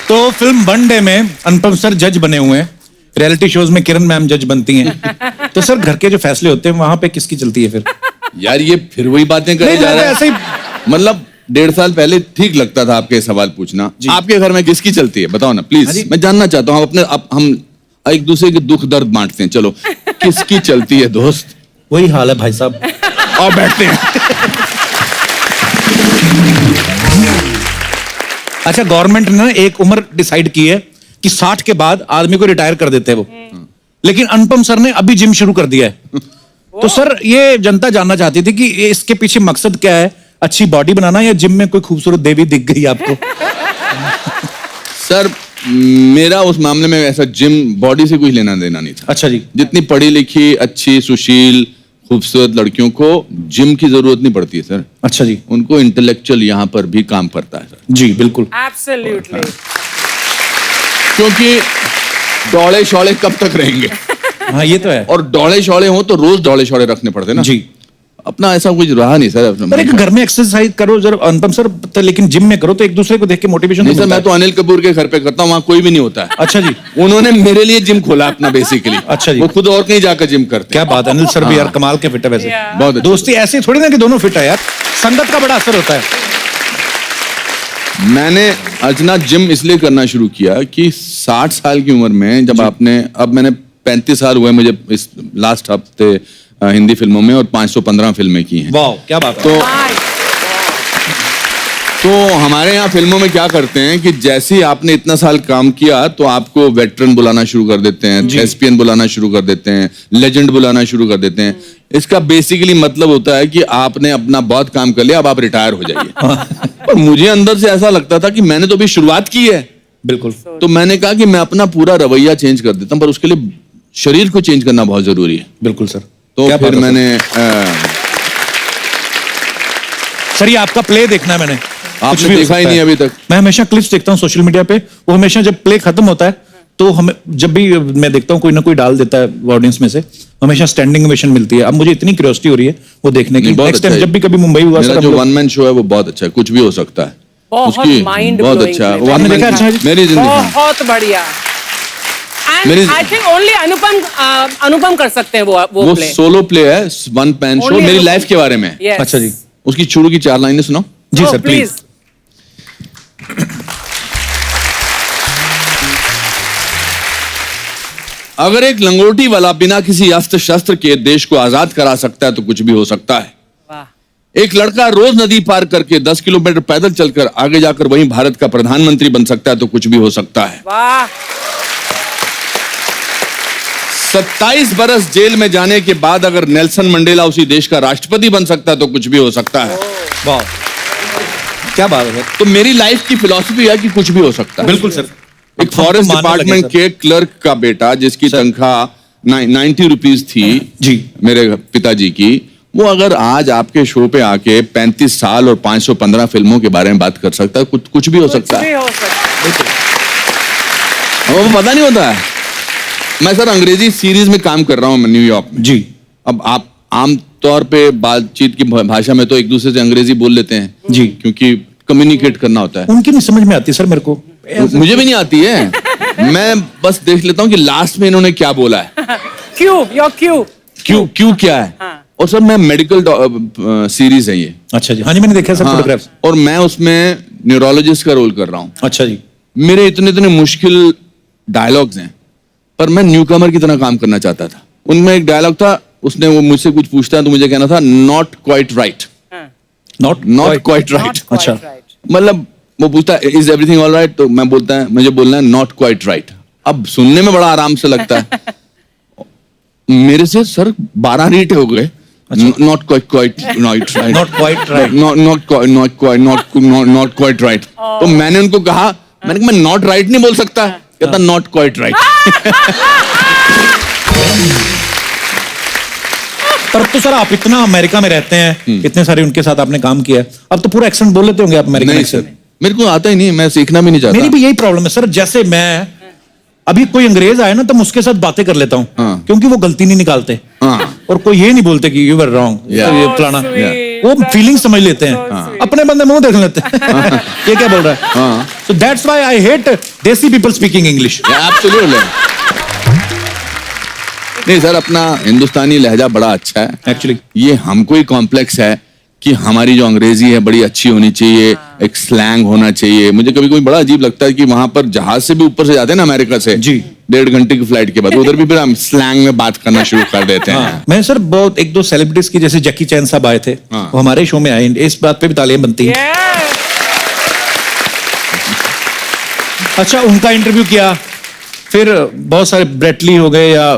तो फिल्म वन डे में अनुपम सर जज बने हुए हैं, रियलिटी शोज में किरण मैम जज बनती हैं, तो सर घर के जो फैसले होते हैं वहां पे किसकी चलती है फिर? यार ये फिर वही बातें करे जा रहा है। ऐसे ही मतलब 1.5 साल पहले ठीक लगता था आपके सवाल पूछना। आपके घर में किसकी चलती है बताओ ना प्लीज। मैं जानना चाहता हूँ। हम एक दूसरे के दुख दर्द बांटते हैं, चलो किसकी चलती है दोस्त? वही हाल है भाई साहब। और बैठते हैं। अच्छा, गवर्नमेंट ने एक उम्र डिसाइड की है कि 60 के बाद आदमी को रिटायर कर देते हैं वो, लेकिन अनुपम सर ने अभी जिम शुरू कर दिया है। तो सर ये जनता जानना चाहती थी कि इसके पीछे मकसद क्या है, अच्छी बॉडी बनाना या जिम में कोई खूबसूरत देवी दिख गई आपको? सर मेरा उस मामले में ऐसा जिम बॉडी से कोई लेना देना नहीं था। अच्छा जी। जितनी पढ़ी लिखी, अच्छी, सुशील, खूबसूरत लड़कियों को जिम की जरूरत नहीं पड़ती है सर। अच्छा जी। उनको इंटेलेक्चुअल यहाँ पर भी काम करता है सर। जी बिल्कुल। एब्सोल्युटली। क्योंकि डौड़े शौड़े कब तक रहेंगे? हाँ ये तो है। और डौड़े शौड़े हो तो रोज डौड़े शौड़े रखने पड़ते ना जी। अपना ऐसा कुछ रहा नहीं सर। पर एक घर में एक्सरसाइज करो जरा अनुपम सर, तो लेकिन जिम में करो तो एक दूसरे को देख के मोटिवेशन नहीं सर, मैं तो अनिल कपूर के घर पे करता हूँ, वहाँ कोई भी नहीं होता है। अच्छा जी। उन्होंने मेरे लिए जिम खोला अपना बेसिकली। अच्छा जी। वो खुद और कहीं जाकर जिम करते क्या बात है, अनिल सर भी यार कमाल के फिट है वैसे। बहुत अच्छा। दोस्ती ऐसी थोड़ी ना कि दोनों फिट है यार, संगत का बड़ा असर होता है। मैंने अर्चना जिम इसलिए करना शुरू किया कि 60 साल की उम्र में जब आपने, अब मैंने 35 साल हुए मुझे इस लास्ट हफ्ते हिंदी फिल्मों में और 515 फिल्में की हैं। वाह क्या बात है। तो हमारे यहाँ फिल्मों में क्या करते हैं कि जैसे ही आपने इतना साल काम किया तो आपको वेटरन बुलाना शुरू कर देते हैं, एसपीएन बुलाना शुरू कर देते हैं, लेजेंड बुलाना शुरू कर देते हैं। इसका बेसिकली मतलब होता है कि आपने अपना बहुत काम कर लिया, अब आप रिटायर हो जाइए। और मुझे अंदर से ऐसा लगता था कि मैंने तो अभी शुरुआत की है। बिल्कुल। तो मैंने कहा कि मैं अपना पूरा रवैया चेंज कर देता हूँ, पर उसके लिए शरीर को चेंज करना बहुत जरूरी है। बिल्कुल सर। तो क्या फिर बात है मैंने सर ये आपका प्ले देखना है मैंने। आपने भी हो देखा ही सकता नहीं है। अभी तक। मैं हमेशा क्लिप्स देखता हूँ सोशल मीडिया पे, वो हमेशा जब प्ले खत्म होता है तो हमें जब भी मैं देखता हूँ कोई ना कोई डाल देता है ऑडियंस में से, हमेशा स्टैंडिंग ओवेशन मिलती है। अब मुझे इतनी क्यूरियोसिटी हो रही है वो देखने की। नहीं, बहुत नेक्स्ट अच्छा टाइम है। जब भी कभी मुंबई हुआ मेरा सर, जो हम लोग- वन मैन शो है वो बहुत अच्छा है, कुछ भी हो सकता है। बहुत उसकी mind बहुत blowing अच्छा है। play। One आपने man देखा show। अच्छा मेरी जिंदगी बहुत बढ़िया। मेरी- आई थिंक ओनली अनुपम कर सकते हैं वो वो प्ले। सोलो प्ले है, वन मैन शो, Only मेरी अनुपम। लाइफ के बारे में। Yes. अच्छा जी। उसकी शुरू की 4 लाइनें सुनाओ। जी Oh, सर प्लीज। अगर एक लंगोटी वाला बिना किसी अस्त्र शस्त्र के देश को आजाद करा सकता है तो कुछ भी हो सकता है। वाह। एक लड़का रोज नदी पार करके 10 किलोमीटर पैदल चलकर आगे जाकर वहीं भारत का प्रधानमंत्री बन सकता है तो कुछ भी हो सकता है। वाह। 27 बरस जेल में जाने के बाद अगर नेल्सन मंडेला उसी देश का राष्ट्रपति बन सकता है तो कुछ भी हो सकता है। वाह क्या बात है। तो मेरी लाइफ की फिलॉसफी है कि कुछ भी हो सकता है। बिल्कुल सर। एक फॉरेस्ट मानने लगे डिपार्टमेंट सर। के क्लर्क का बेटा जिसकी तनख्वाह 90 रुपीज थी जी। मेरे पिताजी की, वो अगर आज आपके शो पे आके 35 साल और 515 फिल्मों के बारे में बात कर सकता है, कुछ भी हो सकता कुछ भी है। हो सकता है। वो पता नहीं होता है। मैं सर अंग्रेजी सीरीज में काम कर रहा हूँ न्यूयॉर्क में। जी। अब आप आम तौर पे बातचीत की भाषा में तो एक दूसरे से अंग्रेजी बोल लेते हैं जी। क्योंकि कम्युनिकेट करना होता है। उनकी नहीं समझ में आती सर मेरे को। मुझे भी नहीं आती है। मैं बस देख लेता हूँ कि लास्ट में इन्होंने क्या बोला है। क्यों क्या है। हाँ। और सर मैं मेडिकल सीरीज है ये। अच्छा जी। हाँ जी मैंने देखा सर हाँ, फोटोग्राफ्स। और मैं उसमें न्यूरोलॉजिस्ट का रोल कर रहा हूँ। अच्छा जी। मेरे इतने मुश्किल डायलॉग्स हैं, पर मैं न्यूकमर की तरह काम करना चाहता था। उनमें एक डायलॉग था, उसने वो मुझसे कुछ पूछता है तो मुझे कहना था not quite right. Not quite right. अच्छा। मतलब वो पूछता है इज एवरीथिंग ऑल राइट, तो मैं बोलता है मुझे बोलना है नॉट क्वाइट राइट। अब सुनने में बड़ा आराम से लगता है। मेरे से सर 12 रीट हो गए। Not quite right. Not quite right. Not quite right. तो मैंने उनको कहा, मैंने कहा मैं नॉट राइट नहीं बोल सकता। कहता नॉट क्वाइट राइट। पर तो सर आप इतना अमेरिका में रहते हैं, इतने सारे उनके साथ आपने काम किया है, अब तो पूरा एक्सेंट बोल लेते होंगे आप अमेरिकन नहीं एक्सेंट। सर, मेरे को आता ही नहीं, मैं सीखना भी नहीं चाहता। मेरी भी यही प्रॉब्लम है सर। जैसे मैं अभी कोई अंग्रेज आए ना तो मैं उसके साथ बातें कर लेता हूँ हाँ। क्योंकि वो गलती नहीं निकालते हाँ। और कोई ये नहीं बोलते कि यू वर रॉन्ग Yeah. ये फलाना। sweet. वो That's फीलिंग समझ लेते हैं। sweet. अपने बंदे मुंह देख लेते हैं ये क्या बोल रहा है। हाँ। So that's why I hate देसी पीपल स्पीकिंग इंग्लिश। एब्सोल्युटली। नहीं सर, अपना हिंदुस्तानी लहजा बड़ा अच्छा है एक्चुअली। ये हमको ही कॉम्प्लेक्स है कि हमारी जो अंग्रेजी है बड़ी अच्छी होनी चाहिए, एक स्लैंग होना चाहिए। मुझे कभी कभी बड़ा अजीब लगता है कि वहां पर जहाज से भी ऊपर से जाते हैं ना अमेरिका से जी। 1.5 घंटे की फ्लाइट के बाद उधर भी फिर हम स्लैंग में बात करना शुरू कर देते हैं। हाँ। मैं सर बहुत एक दो सेलिब्रिटीज की जैसे जैकी चैन साहब आए थे, हाँ। वो हमारे शो में आए, इस बात पे भी तालियां बनती हैं। Yes. अच्छा उनका इंटरव्यू किया, फिर बहुत सारे ब्रेटली हो गए या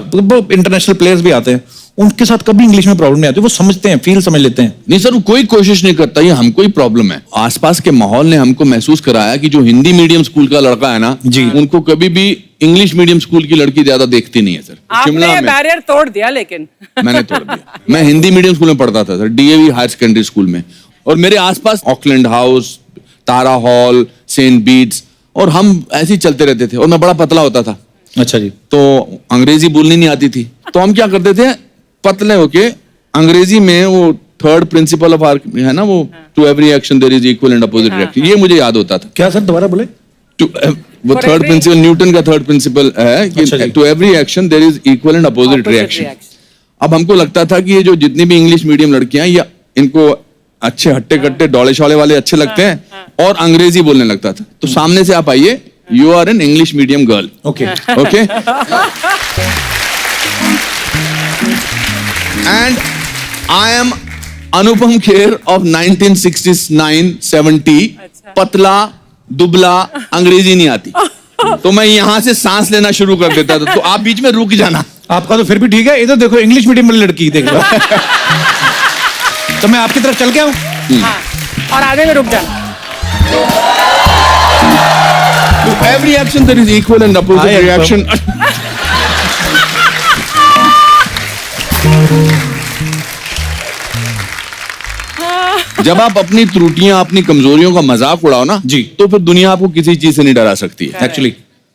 इंटरनेशनल प्लेयर्स भी आते हैं, उनके साथ कभी इंग्लिश में प्रॉब्लम नहीं आती, वो समझते हैं, फील समझ लेते हैं। नहीं सर, कोई कोशिश नहीं करता, ये हमको ही प्रॉब्लम है। आसपास के माहौल ने हमको महसूस कराया कि जो हिंदी मीडियम स्कूल का लड़का है ना जी, उनको कभी भी इंग्लिश मीडियम स्कूल की लड़की ज्यादा देखती नहीं है सर। आपने बैरियर तोड़ दिया लेकिन। मैंने तोड़ दिया। मैं हिंदी मीडियम स्कूल में पढ़ता था sir, DAV higher secondary school में, और मेरे आसपास Auckland house, Tara hall, saint Bede's, और हम ऐसे ही चलते रहते थे, और मैं बड़ा पतला होता था। अच्छा जी। तो अंग्रेजी बोलनी नहीं आती थी, तो हम क्या करते थे, पतले होके अंग्रेजी में वो थर्ड प्रिंसिपल ऑफ आर्ट है ना, वो to every action there is equal and opposite reaction, ये मुझे याद होता था। क्या सर दोबारा बोले? वो थर्ड प्रिंसिपल, न्यूटन का थर्ड प्रिंसिपल है कि to every action there is equal and opposite reaction. अब हमको लगता था कि ये जो जितनी भी इंग्लिश मीडियम लड़कियां, ये इनको अच्छे हट्टे कट्टे डोले शोले वाले अच्छे लगते हैं, और अंग्रेजी बोलने लगता था। तो सामने से आप आइए, you are an English medium girl. Okay. Okay. And I am Anupam Kher of 1969-70, पतला दुबला, अंग्रेजी नहीं आती, तो मैं यहां से सांस लेना शुरू कर देता था, तो आप बीच में रुक जाना। आपका तो फिर भी ठीक है, इधर देखो इंग्लिश मीडियम वाली लड़की देख लो। तो मैं आपकी तरफ चल के आऊं? हाँ, और आधे में रुक जाना। Every action there is equal and opposite reaction. जब आप अपनी त्रुटियां, अपनी कमजोरियों का मजाक उड़ाओ ना जी, तो फिर दुनिया आपको किसी चीज से नहीं डरा सकती है। एक्चुअली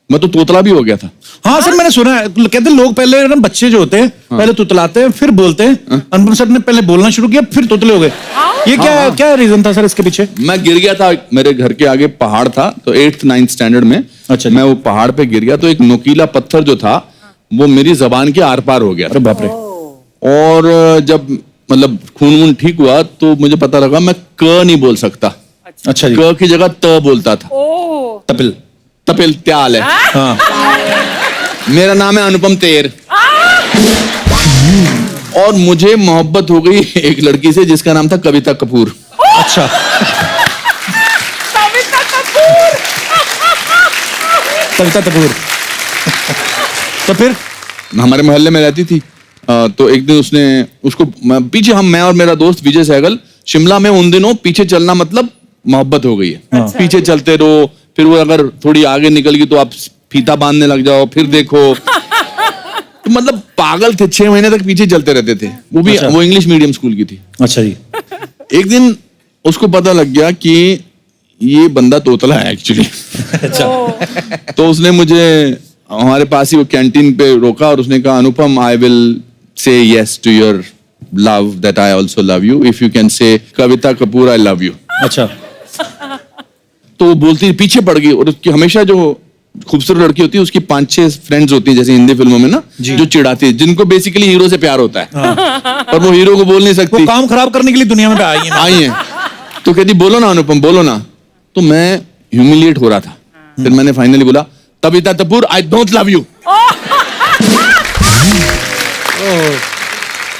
मैं तो तोतला भी हो गया था। हाँ सर, मैंने सुना है, कहते हैं लोग पहले ना बच्चे जो होते हैं पहले तुतलाते हैं फिर बोलते हैं। अनुपम सर ने पहले बोलना शुरू किया फिर तोतले हो गए। ये क्या रीजन था सर इसके पीछे? मैं गिर गया था, मेरे घर के आगे पहाड़ था, तो 8th-9th स्टैंडर्ड में अच्छा, मैं वो पहाड़ पे गिर गया, तो एक नुकीला पत्थर जो था वो मेरी जबान के आर पार हो गया। अरे बाप रे। और जब मतलब खून वून ठीक हुआ तो मुझे पता लगा मैं क नहीं बोल सकता। अच्छा जी। क की जगह त बोलता था। तपिल तपिल त्याल है। हाँ। मेरा नाम है अनुपम तेर। और मुझे मोहब्बत हो गई एक लड़की से जिसका नाम था कविता कपूर। अच्छा। कविता कपूर। तो फिर हमारे मोहल्ले में रहती थी, तो एक दिन उसने उसको पीछे, मैं और मेरा दोस्त विजय सहगल शिमला में उन दिनों पीछे चलना मतलब मोहब्बत हो गई है। पीछे चलते रहो, फिर वो अगर थोड़ी आगे निकल गई तो आप फीता बांधने लग जाओ, फिर देखो। तो मतलब पागल थे, 6 महीने तक पीछे चलते रहते थे। वो भी वो इंग्लिश मीडियम स्कूल की थी। अच्छा जी। एक दिन उसको पता लग गया कि ये बंदा तोतला है एक्चुअली। अच्छा। तो उसने मुझे हमारे पास ही वो कैंटीन पे रोका और उसने कहा, Anupam, I will say yes to your love that I also love you if you can say Kavita Kapoor I love you। अच्छा। तो वो बोलती पीछे पड़ गई, और उसकी हमेशा जो खूबसूरत लड़की होती है उसकी 5-6 फ्रेंड्स होती है जैसे हिंदी फिल्मों में ना, जो चिढ़ाती है, जिनको बेसिकली हीरो से प्यार होता है। और वो हीरो को बोल नहीं सकती, वो काम खराब करने के लिए दुनिया में आई है। तो कहती बोलो ना अनुपम, बोलो ना। तो मैं ह्यूमिलिएट हो रहा था, फिर मैंने फाइनली बोला, कविता Kapoor I don't love you।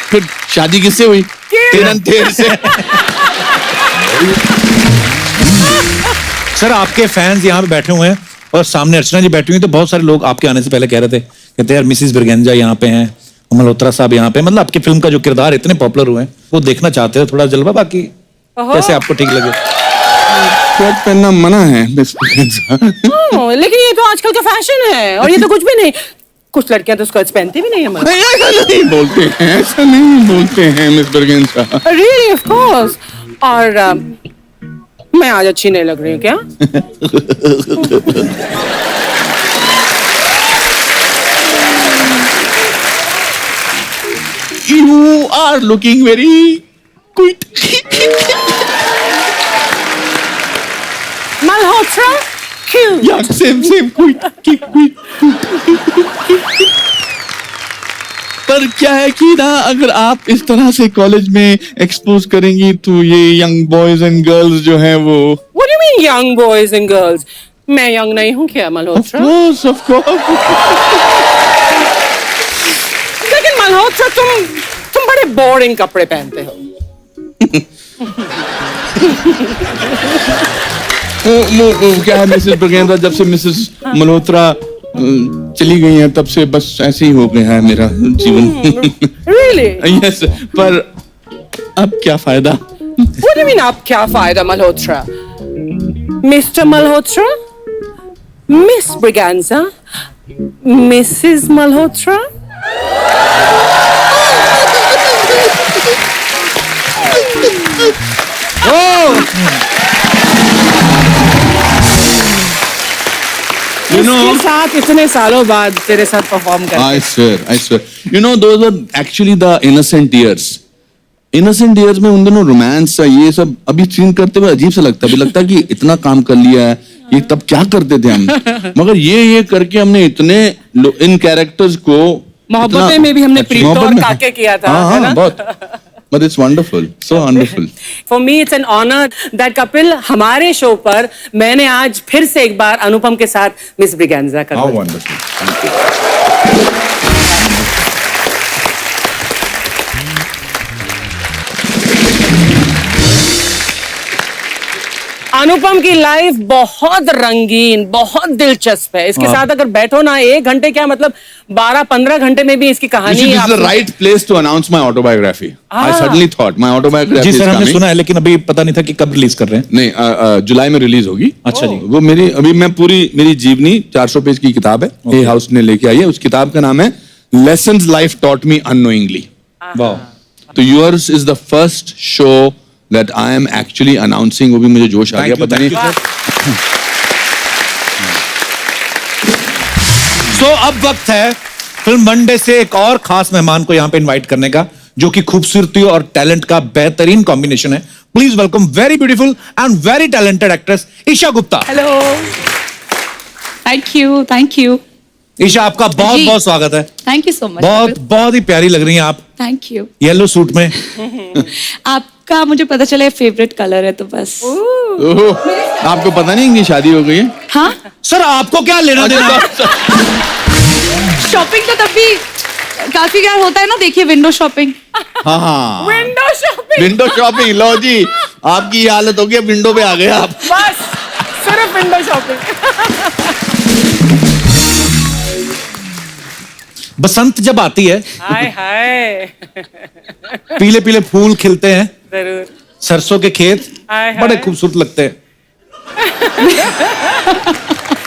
फिर शादी किससे हुई? तेर से। सर आपके फैंस यहाँ पे बैठे हुए हैं और सामने अर्चना जी बैठी हुई, तो बहुत सारे लोग आपके आने से पहले कह रहे थे, कहते यार मिसिस ब्रिगेंजा यहाँ पे हैं, मल्होत्रा साहब यहाँ पे, मतलब आपकी फिल्म का जो किरदार इतने पॉपुलर हुए हैं वो देखना चाहते हैं थोड़ा जलवा। बाकी कैसे आपको ठीक लगे? शर्ट पहनना मना है मिस ब्रिगेंजा। लेकिन ये तो आजकल का फैशन है, और ये तो कुछ भी नहीं। कुछ लड़कियां तो स्कर्ट्स पहनती भी नहीं है। ऐसा नहीं बोलते हैं, ऐसा नहीं बोलते हैं miss Braganza. Really, of course। और मैं आज अच्छी नहीं लग रही हूँ क्या? You are looking very cute। Malhotra cute। Yeah, same cute। पर क्या है कि ना, अगर आप इस तरह से कॉलेज में एक्सपोज करेंगी तो ये यंग बॉयज एंड गर्ल्स जो हैं वो। What do you mean young boys and girls? मैं यंग नहीं हूँ क्या मल्होत्रा? Of course। लेकिन मल्होत्रा तुम बड़े बोरिंग कपड़े पहनते हो। वो क्या है मिसेस ब्रिगेंजा, जब से मिसेस मल्होत्रा चली गई हैं तब से बस ऐसे ही हो गया है मेरा जीवन। Really? Yes, पर अब क्या फायदा? What do you mean अब क्या फायदा Malhotra? Mr. Malhotra, Miss Briganza, Mrs. Malhotra. इसके साथ इतने सालों बाद तेरे साथ परफॉर्म कर। I swear। You know, those were actually the innocent years। innocent years में उन दिनों रोमांस ये सब अभी सीन करते हुए अजीब सा लगता है। अभी लगता है कि इतना काम कर लिया है, ये तब क्या करते थे हम। मगर ये करके हमने इतने इन कैरेक्टर्स को मोहब्बतें में भी हमने प्रीत और काके किया था। हाँ, बहुत। But it's wonderful, so wonderful। For me it's an honor that Kapil हमारे शो पर मैंने आज फिर से एक बार अनुपम के साथ मिस ब्रिगेंजा कर। How wonderful। Thank you। अनुपम की लाइफ बहुत रंगीन, बहुत दिलचस्प है। इसके साथ अगर बैठो ना 1 घंटे क्या मतलब 12-15 घंटे में भी इसकी कहानी This is the right place to announce my autobiography. I suddenly thought my autobiography जी is सर, हमने coming. सुना है लेकिन अभी पता नहीं था कि कब रिलीज कर रहे हैं। नहीं, जुलाई में रिलीज होगी। अच्छा जी। वो मेरी जीवनी 400 पेज की किताब है, ए हाउस ने लेके आई है। उस किताब का नाम है Lessons Life Taught Me Unknowingly. वाह, तो yours is the first show that I am actually announcing. वो भी मुझे जोश आ गया, पता नहीं। सो अब वक्त है फिल्म मंडे से एक और खास मेहमान को यहाँ पे इनवाइट करने का, जो कि खूबसूरती और टैलेंट का बेहतरीन कॉम्बिनेशन है। Please welcome very beautiful and very talented actress Isha Gupta. Hello, thank you Isha, आपका बहुत बहुत स्वागत है। Thank you so much. बहुत ही प्यारी लग रही हैं आप थैंक यू। येलो सूट में। आपका मुझे पता चला फेवरेट कलर है तो बस। ओहो, आपको पता नहीं इनकी शादी हो गई है? हाँ, सर आपको क्या लेना देना? शॉपिंग तो तब भी काफी क्या होता है ना, देखिए विंडो शॉपिंग। हाँ, विंडो शॉपिंग। Window shopping. लो जी, आपकी ये हालत हो गई, विंडो पे आ गए आप। बस सिर्फ विंडो शॉपिंग। बसंत जब आती है, हाय हाय, पीले पीले फूल खिलते हैं, जरूर। सरसों के खेत हाय हाय। बड़े खूबसूरत लगते हैं।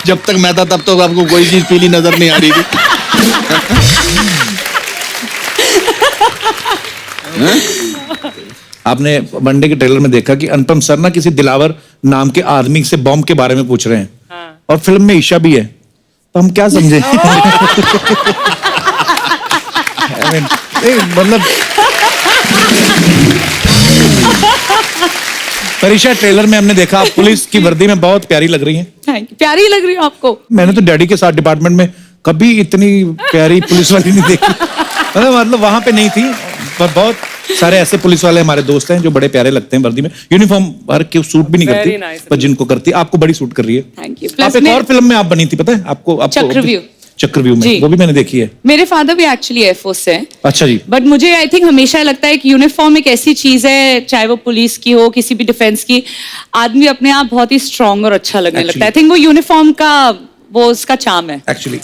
जब तक मैं था तब तक आपको कोई चीज पीली नजर नहीं आ रही थी। आपने वनडे के ट्रेलर में देखा कि अनुपम सर ना किसी दिलावर नाम के आदमी से बॉम्ब के बारे में पूछ रहे हैं, और फिल्म में ईशा भी है, तो हम क्या समझे? I mean, मतलब परीक्षा ट्रेलर में हमने देखा आप पुलिस की वर्दी में बहुत प्यारी लग रही हैं। Thank you. प्यारी लग रही हूँ आपको? मैंने तो डैडी के साथ डिपार्टमेंट में कभी इतनी प्यारी पुलिस वाली नहीं देखी। मतलब वहां पे नहीं थी, पर बहुत सारे ऐसे पुलिस वाले हमारे दोस्त हैं जो बड़े प्यारे लगते हैं वर्दी में। यूनिफॉर्म हर की सूट भी नहीं Very करती, nice. पर जिनको करती आपको बड़ी सूट कर रही है। Thank you. आप एक और फिल्म में आप बनी थी, पता है आपको? चक्रव्यूह में, जी। वो भी मैंने देखी है। मेरे फादर भी एक्चुअली एयरफोर्स से हैं। अच्छा जी। बट मुझे आई थिंक हमेशा लगता है कि यूनिफॉर्म एक ऐसी चीज है, चाहे वो पुलिस की हो, किसी भी डिफेंस की, आदमी अपने आप बहुत ही स्ट्रांग और अच्छा लगने लगता है। आई थिंक वो यूनिफॉर्म का वो उसका चार्म है एक्चुअली।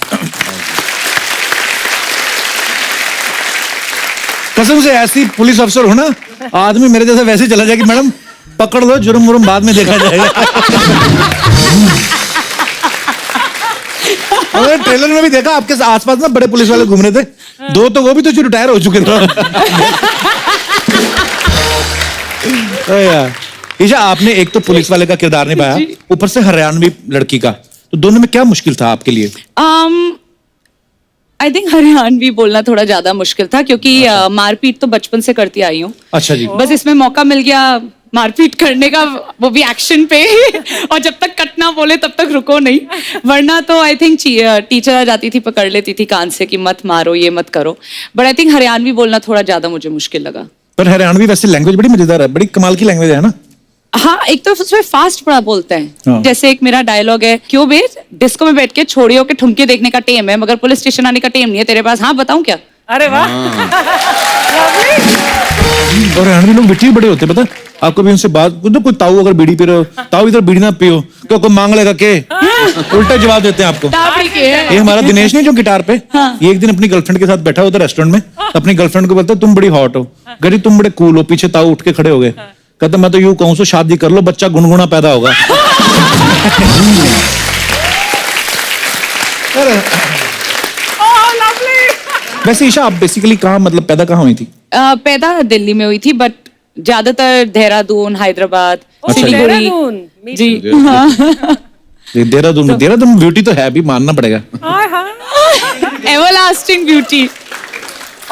कसम से ऐसी पुलिस अफसर हो ना, आदमी मेरे जैसा वैसे चला जाए कि मैडम पकड़ लो, जुर्म मुर्म बाद में देखा जाएगा। अगर ट्रेलर में भी देखा आपके आसपास ना बड़े पुलिस वाले घूम रहे थे, 2 तो वो भी तो जो रिटायर हो चुके थे। यार ईशा, आपने एक तो पुलिस वाले का किरदार निभाया, ऊपर से हरियाणवी लड़की का, तो दोनों में क्या मुश्किल था आपके लिए? आई थिंक हरियाणवी बोलना थोड़ा ज्यादा मुश्किल था, क्योंकि मारपीट तो बचपन से करती आई हूँ। अच्छा जी। बस इसमें मौका मिल गया मारपीट करने का, वो भी एक्शन पे। और जब तक कट ना बोले तब तक रुको नहीं, वरना तो आई थिंक टीचर आ जाती थी, पकड़ लेती थी कान से कि मत मारो, ये मत करो। बट आई थिंक हरियाणवी बोलना थोड़ा ज्यादा मुझे मुश्किल लगा। पर हरियाणवी वैसे लैंग्वेज बड़ी मजेदार है, बड़ी कमाल की लैंग्वेज है ना? हाँ, एक तो उसमें फास्ट बड़ा बोलते हैं। हाँ। जैसे एक मेरा डायलॉग है, क्यों बे डिस्को में बैठ के छोड़ियों के ठुमके देखने का टेम है, मगर पुलिस स्टेशन आने का टेम नहीं है तेरे पास। हाँ, बताऊं क्या? अरे वाह। और हरियाणवी लोग बिट्टी बड़े होते हैं, पता है? आपको भी उनसे बात, कोई ताऊ अगर बीड़ी पी रहे हो, ताऊ इधर बीड़ी ना पियो, क्यों कोई मांग लेगा के? उल्टा जवाब देते हैं आपको। टापड़ी के है। ये हमारा दिनेश नहीं जो गिटार पे, ये एक दिन अपनी गर्लफ्रेंड के साथ बैठा होता रेस्टोरेंट में, अपनी गर्लफ्रेंड को बोलता है तुम बड़ी हॉट हो, गरी तुम बड़े कूल हो, पीछे ताऊ उठ के खड़े हो गए, कहता मैं तो यूं कहूं सो शादी कर लो, बच्चा गुनगुना पैदा होगा। वैसे ईशा, आप बेसिकली कहाँ, मतलब पैदा कहाँ हुई थी? पैदा दिल्ली में हुई थी, बट ज्यादातर देहरादून, हैदराबाद, सिलीगुड़ी। देहरादून, जी। देहरादून में, देहरादून ब्यूटी तो है भी, मानना पड़ेगा। Everlasting beauty.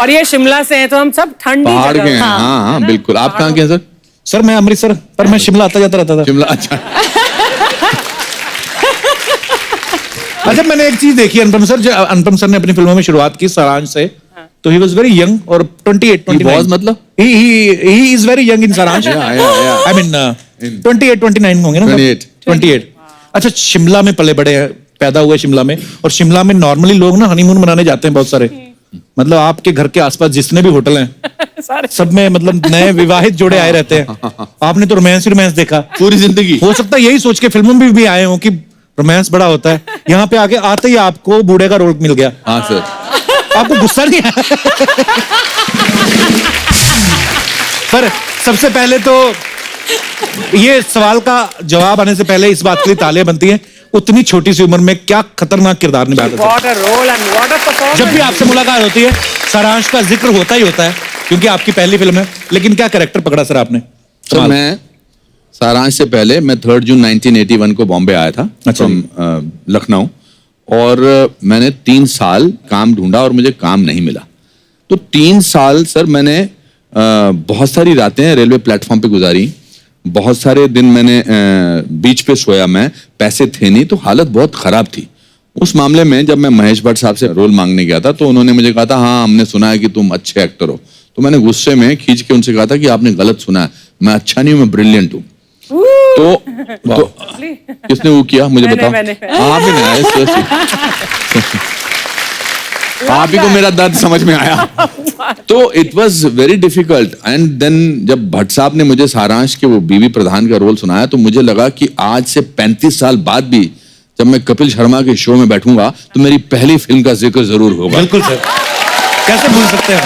और ये शिमला से है, तो हम सब ठंडी पहाड़ के जगह। हैं। हाँ हाँ बिल्कुल। आप कहाँ के हैं सर? सर मैं अमृतसर, पर मैं शिमला आता जाता रहता था। शिमला। अच्छा। अच्छा, मैंने एक चीज देखी अनुपम सर, जो अनुपम सर ने अपनी फिल्मों में शुरुआत की सारांश से, तो ही वाज वेरी यंग, और 28-29 मतलब he is very young in Saaransh. I mean 28-29 होंगे ना? 28। अच्छा, शिमला में पले बड़े हैं, पैदा हुए शिमला में, और शिमला में नॉर्मली लोग ना हनीमून मनाने जाते हैं बहुत सारे, मतलब आपके घर के आसपास जितने भी होटल हैं सारे सब में मतलब नए विवाहित जोड़े आए रहते हैं। आपने तो रोमांस देखा पूरी जिंदगी। हो सकता है यही सोच के फिल्मों में भी आए हो कि रोमांस बड़ा होता है। यहाँ पे आके आते ही आपको बूढ़े का रोल मिल गया। हाँ सर। आपको गुस्सा नहीं आया? पर सबसे पहले तो ये सवाल का जवाब आने से पहले इस बात के लिए तालियां बनती हैं, उतनी छोटी सी उम्र में क्या खतरनाक किरदार निभाया था। What a role and what a performance. जब भी आपसे मुलाकात होती है सारांश का जिक्र होता ही होता है, क्योंकि आपकी पहली फिल्म है। लेकिन क्या कैरेक्टर पकड़ा सर आपने? सर मैं सारांश से पहले मैं 3 जून 1981 को बॉम्बे आया था, अच्छा। लखनऊ, और मैंने 3 साल काम ढूंढा और मुझे काम नहीं मिला। तो 3 साल सर मैंने बहुत सारी रातें रेलवे प्लेटफॉर्म पे गुजारी, बहुत सारे दिन मैंने बीच पे सोया, मैं पैसे थे नहीं, तो हालत बहुत खराब थी। उस मामले में जब मैं महेश भट्ट साहब से रोल मांगने गया था तो उन्होंने मुझे कहा था हाँ हमने सुना है कि तुम अच्छे एक्टर हो। तो मैंने गुस्से में खींच के उनसे कहा था कि आपने गलत सुना है, मैं अच्छा नहीं हूं, मैं ब्रिलियंट हूं। तो किसने वो किया मुझे बताओ? आप ही नहीं, आप ही को मेरा दर्द समझ में आया। तो it was very difficult and then जब भट्ट साहब ने मुझे सारांश के वो बीवी प्रधान का रोल सुनाया तो मुझे लगा कि आज से 35 साल बाद भी जब मैं कपिल शर्मा के शो में बैठूंगा तो मेरी पहली फिल्म का जिक्र जरूर होगा। बिल्कुल सर, कैसे भूल सकते हैं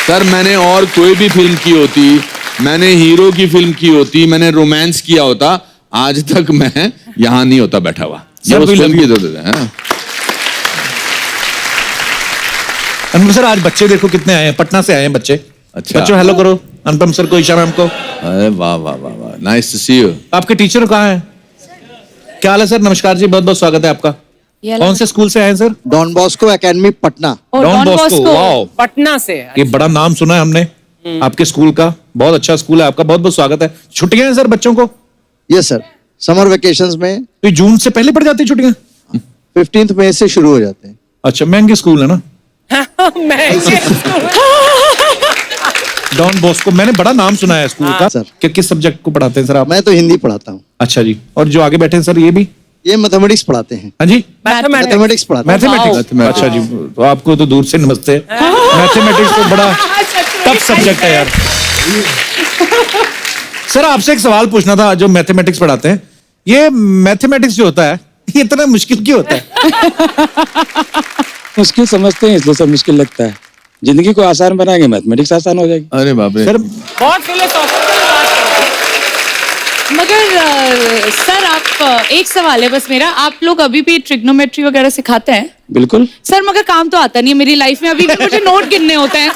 सर। मैंने और कोई भी फिल्म की होती, मैंने हीरो की फिल्म की होती, मैंने रोमांस किया होता, आज तक मैं यहाँ नहीं होता बैठा हुआ। ये उस फिल्म की जरूरत है। अनुपम सर आज बच्चे देखो कितने आए हैं, पटना से आए हैं बच्चे। अच्छा। बच्चों हेलो करो अनुपम सर को, इशारा हमको। अरे वाह वाह वाह वाह, नाइस टू सी यू। आपके टीचर कहाँ हैं? क्या हाल है सर? नमस्कार जी, बहुत बहुत स्वागत है आपका। कौन से स्कूल से आए हैं sir? Don Bosco academy Patna. Don Bosco, wow, Patna से। ये बड़ा नाम सुना है हमने आपके स्कूल का, बहुत अच्छा स्कूल है आपका, बहुत बहुत स्वागत है। छुट्टियां हैं सर बच्चों को? यस सर, समर वेकेशंस में। तो जून से पहले पड़ जाती है छुट्टियां? 15 मई से शुरू हो जाते हैं। अच्छा, महंगे स्कूल है ना डॉन बॉस्को, मैंने बड़ा नाम सुना है स्कूल का। सर। किस सब्जेक्ट को पढ़ाते हैं सर आप? मैं तो हिंदी पढ़ाता हूँ। अच्छा जी, और जो आगे बैठे हैं सर ये भी? ये मैथमेटिक्स पढ़ाते हैं। हाँ जी, मैथमेटिक्स पढ़ाते हैं। मैथमेटिक्स। अच्छा जी, तो आपको तो दूर से नमस्ते। मैथमेटिक्स तो बड़ा टफ सब्जेक्ट है यार। सर आपसे एक सवाल पूछना था, जो मैथमेटिक्स पढ़ाते हैं, ये मैथमेटिक्स जो होता है ये इतना मुश्किल क्यों होता है? मुश्किल समझते हैं इसलिए सब मुश्किल लगता है। जिंदगी को आसान बनाएंगे मैथमेटिक्स आसान हो जाएगी। अरे बाप रे सर बहुत फिलोसॉफिकल बात है। मगर सर आप एक सवाल है बस मेरा, आप लोग अभी भी ट्रिग्नोमेट्री वगैरह सिखाते हैं? बिल्कुल। सर मगर काम तो आता नहीं है मेरी लाइफ में, अभी भी मुझे नोट गिनने होते हैं।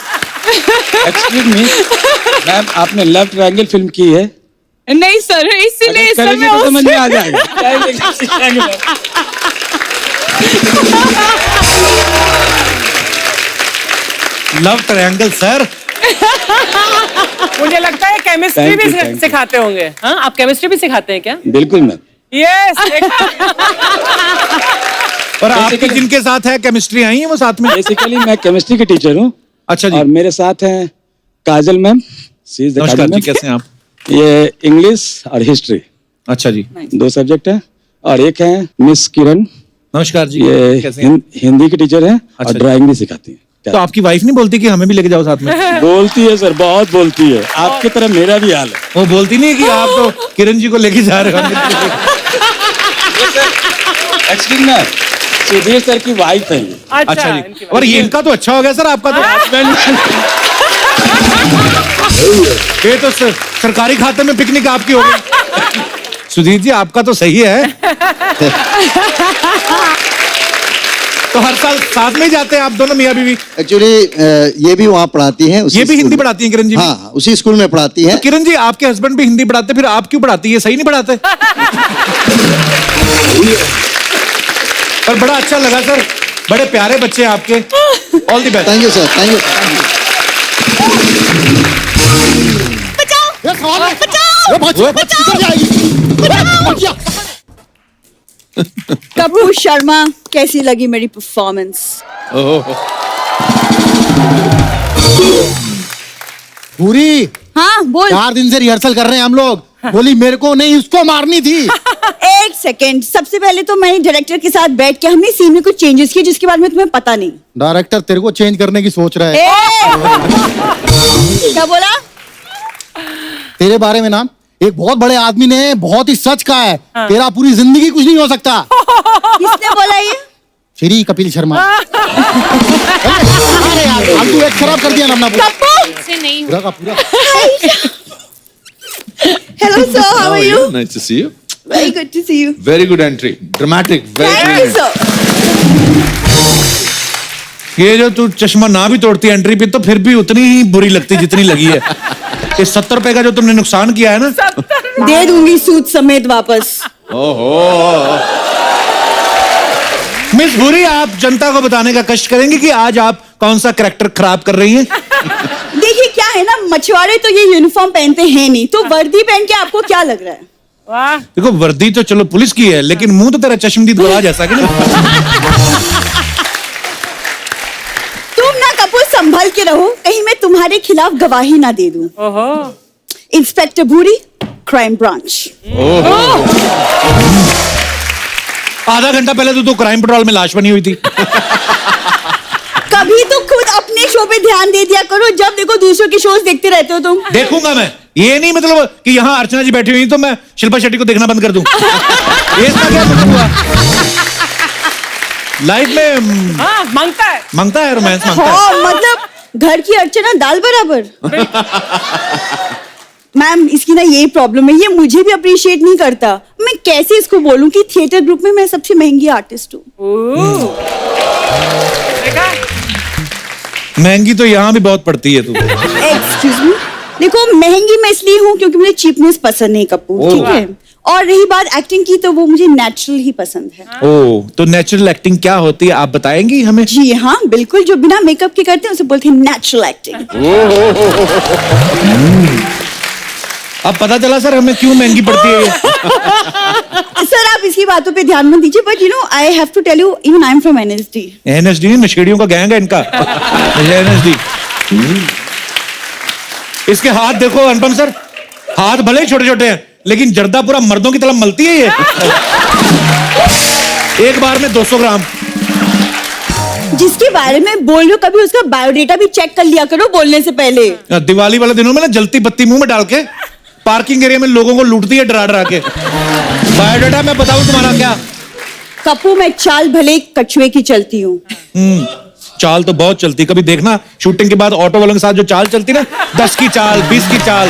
एक्सक्यूज मी मैम, आपने लव ट्रायंगल फिल्म की है? नहीं सर, इसीलिए सर करेंगे मैं तो समझ में आ उससे- जाएगा। लव ट्रायंगल सर, मुझे लगता है केमिस्ट्री Thank भी you, thank you. सिखाते होंगे। हाँ, आप केमिस्ट्री भी सिखाते हैं क्या? बिल्कुल मैम। यस। और आपकी जिनके साथ है केमिस्ट्री आई है वो साथ में? बेसिकली मैं केमिस्ट्री के टीचर हूँ। अच्छा जी, और मेरे साथ हैं काजल मैम। नमस्कार जी, कैसे हैं आप? ये इंग्लिश और हिस्ट्री अच्छा जी, 2 सब्जेक्ट है। और एक है मिस किरण, नमस्कार जी, ये कैसे हैं? हिंदी की टीचर है अच्छा और जी। ड्राइंग भी सिखाती है। तो आपकी वाइफ नहीं बोलती कि हमें भी लेके जाओ साथ में? बोलती है सर, बहुत बोलती है। आपकी तरह मेरा भी हाल है। वो बोलती नहीं कि आप तो किरण जी को लेके जा रहे हो? एक्चुअली ना सुधीर सर की वाइफ है ये। अच्छा जी, और ये इनका तो अच्छा हो गया सर, आपका तो हस्बैंड। ये तो सरकारी खाते में पिकनिक आपकी हो गई। सुधीर जी आपका तो सही है। तो हर साल साथ में ही जाते हैं आप दोनों मियां बीवी? एक्चुअली ये भी वहाँ पढ़ाती हैं। ये भी हिंदी पढ़ाती हैं किरण जी? हाँ, उसी स्कूल में पढ़ाती है। तो किरण जी आपके हस्बैंड भी हिंदी पढ़ाते, फिर आप क्यों पढ़ाती है? सही नहीं पढ़ाते? पर बड़ा अच्छा लगा सर, बड़े प्यारे बच्चे हैं आपके। All the best. Thank you sir, thank you. Kapoor Sharma, कैसी लगी मेरी परफॉर्मेंस? पूरी हाँ बोल। 4 दिन से रिहर्सल कर रहे हैं हम लोग। बोली मेरे को नहीं, उसको मारनी थी। एक सेकंड, सबसे पहले तो मैं डायरेक्टर के साथ बैठ के हमने सीन में कुछ चेंजेस किए जिसके बारे में तुम्हें पता नहीं। डायरेक्टर तेरे को चेंज करने की सोच रहा है। क्या बोला? तेरे बारे में ना एक बहुत बड़े आदमी ने बहुत ही सच कहा है, तेरा पूरी जिंदगी कुछ नहीं हो सकता। किसने बोला ये? श्री कपिल शर्मा। अरे यार फालतू एक खराब कर दिया ना अपना पूरा नहीं पूरा का पूरा। Hello sir, how are you? Nice to see you. Very good to see you. Very good entry. Dramatic. Very Thank you sir. ये जो तू चश्मा ना भी तोड़ती एंट्री पे तो फिर भी उतनी ही बुरी लगती जितनी लगी है। ये 70 रुपए का जो तुमने नुकसान किया है ना, दे दूंगी सूद समेत वापस। ओहो। मिस भूरी, आप जनता को बताने का कष्ट करेंगे कि आज आप कौन सा कैरेक्टर खराब कर रही हैं? देखिए क्या है ना, मछुआरे तो ये यूनिफॉर्म पहनते हैं नहीं, तो वर्दी पहन के आपको क्या लग रहा है? वाह, देखो वर्दी तो चलो पुलिस की है, लेकिन मुंह तो तेरा चश्मदीद गवाह जैसा कि नहीं। तुम ना कपूर संभल के रहो, कहीं मैं तुम्हारे खिलाफ गवाही ना दे दूं। ओहो, इंस्पेक्टर भूरी, क्राइम ब्रांच। आधा घंटा पहले तो क्राइम पेट्रोल में लाश बनी हुई थी। कभी तो खुद अपने शो पे ध्यान दे दिया करो, जब देखो दूसरों के शोज देखते रहते हो तुम। देखूंगा मैं, ये नहीं मतलब कि यहाँ अर्चना जी बैठी हुई तो मैं शिल्पा शेट्टी को देखना बंद कर दूं। ये इसका क्या मतलब हुआ? लाइफ में हाँ, मांगता है रोमांस मांगता है। हाँ, मतलब घर की अर्चना दाल बराबर। मैम इसकी ना ये प्रॉब्लम है, ये मुझे भी अप्रिशिएट नहीं करता। मैं कैसे इसको बोलूं कि थिएटर ग्रुप में मैं सबसे महंगी आर्टिस्ट हूँ। महंगी तो यहाँ भी बहुत पड़ती है तू। एक्सक्यूज मी, देखो महंगी मैं इसलिए हूँ क्योंकि मुझे चीपनेस पसंद नहीं कपूर, ठीक है। और रही बात एक्टिंग की, तो वो मुझे नेचुरल ही पसंद है। ओ, तो नेचुरल एक्टिंग क्या होती है आप बताएंगी हमें? जी हाँ बिल्कुल, जो बिना मेकअप के करते हैं उसे बोलते हैं नेचुरल एक्टिंग। अब पता चला सर हमें क्यों महंगी पड़ती है ये। सर आप इसकी बातों पे ध्यान मत दीजिए, but you know I have to tell you, even I am from NSD. NSD नशेड़ियों का गैंग है इनका। एनएसडी। इसके हाथ देखो अनुपम सर, हाथ भले ही छोटे छोटे हैं लेकिन जर्दा पूरा मर्दों की तरह मलती है ये। एक बार में 200 ग्राम। जिसके बारे में बोल रहे हो कभी उसका बायोडेटा भी चेक कर लिया करो बोलने से पहले। दिवाली वाले दिनों में ना जलती बत्ती मुंह में डाल के पार्किंग एरिया में लोगों को लूटती है डरा डरा के। बायोडाटा मैं बताऊं तुम्हारा क्या? कपू मैं चाल भले कछुए की चलती हूँ। चाल तो बहुत चलती, कभी देखना शूटिंग के बाद ऑटो वालों के साथ जो चाल चलती ना, 10 की चाल 20 की चाल,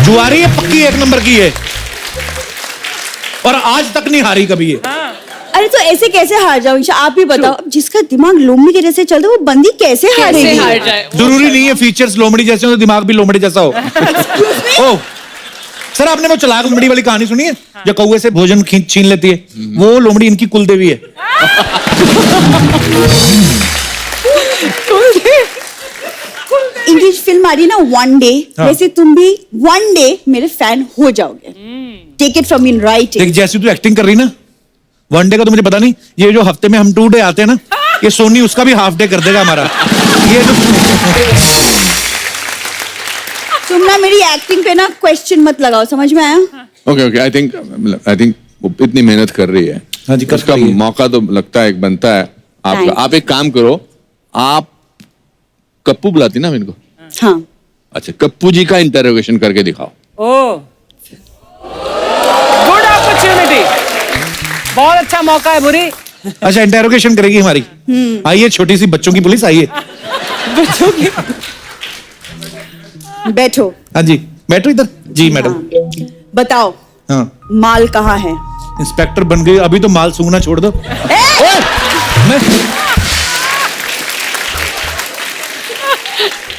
जुआरी है पक्की 1 नंबर की है। और आज तक नहीं हारी कभी ये। अरे तो ऐसे कैसे हार जाओ? आप ही बताओ, अब जिसका दिमाग लोमड़ी के जैसे चलता है वो बंदी कैसे हारेगी? हार जाए? जरूरी नहीं है फीचर्स लोमड़ी जैसे हो तो दिमाग भी लोमड़ी जैसा हो। ओ सर, आपने वो चलाक लोमड़ी वाली कहानी सुनी है जो कौवे से भोजन छीन लेती है? वो लोमड़ी इनकी कुलदेवी है। इंग्लिश फिल्म आ रही है ना वन डे, वैसे तुम भी वन डे मेरे फैन हो जाओगे। Take it from in right. देख जैसी तू एक्टिंग कर रही ना, वन डे का तो मुझे पता नहीं, ये जो हफ्ते में हम 2 डे आते हैं ना, ये सोनी उसका भी हाफ डे कर देगा हमारा। ये जो तुम ना मेरी एक्टिंग पे ना क्वेश्चन मत लगाओ, समझ में आया? ओके आई थिंक वो इतनी मेहनत कर रही है। हाँ जी, कर उसका रही है। मौका तो लगता है एक बनता है आपका। Thanks. आप एक काम करो, आप कप्पू बुलाती ना इनको? हाँ अच्छा, कप्पू जी का इंटरोगेशन करके दिखाओ। ओ, गुड अपॉर्चुनिटी, बहुत अच्छा मौका है भूरी। अच्छा इंटेरोगेशन करेगी हमारी। आइए छोटी सी बच्चों की पुलिस, आइए। बच्चों की बैठो। हाँ जी बैठो इधर। जी मैडम। बताओ हाँ, माल कहाँ है? इंस्पेक्टर बन गई, अभी तो माल सूंघना छोड़ दो।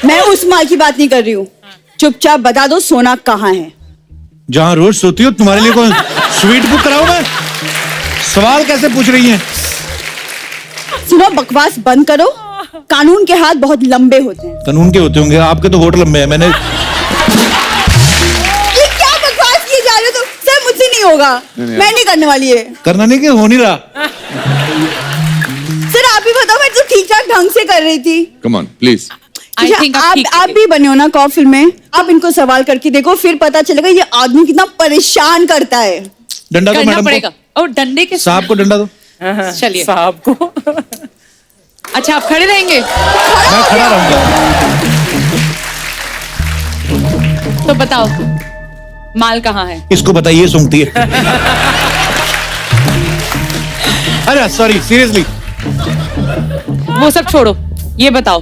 मैं उस माल की बात नहीं कर रही हूँ, चुपचाप बता दो सोना कहाँ है? जहाँ रोज सोती हो तुम्हारे लिए कौन स्वीट बुक कराऊं मैं? सवाल कैसे पूछ रही हैं? सुनो बकवास बंद करो, कानून के हाथ बहुत लंबे होते हैं। कानून के होते होंगे, आपके तो होठ लंबे हैं। मैंने ये क्या बकवास किए जा रहे हो तुम? सर मुझसे नहीं होगा, मैं नहीं करने वाली है। करना नहीं कि हो नहीं रहा। सर आप ही बताओ, मैं तो ठीक ठाक ढंग से कर रही थी। Come on please. I think आप भी बने हो ना कॉ फिल्म में, आप इनको सवाल करके देखो, फिर पता चलेगा ये आदमी कितना परेशान करता है। डंडा दो करना मैडम पड़ेगा। को, और डंडे के साहब को डंडा दो। चलिए साहब को अच्छा आप खड़े रहेंगे मैं खड़ा रहूंगा। तो बताओ माल कहाँ है? इसको बताइए, सूंघती है। अरे सॉरी, सीरियसली। वो सब छोड़ो, ये बताओ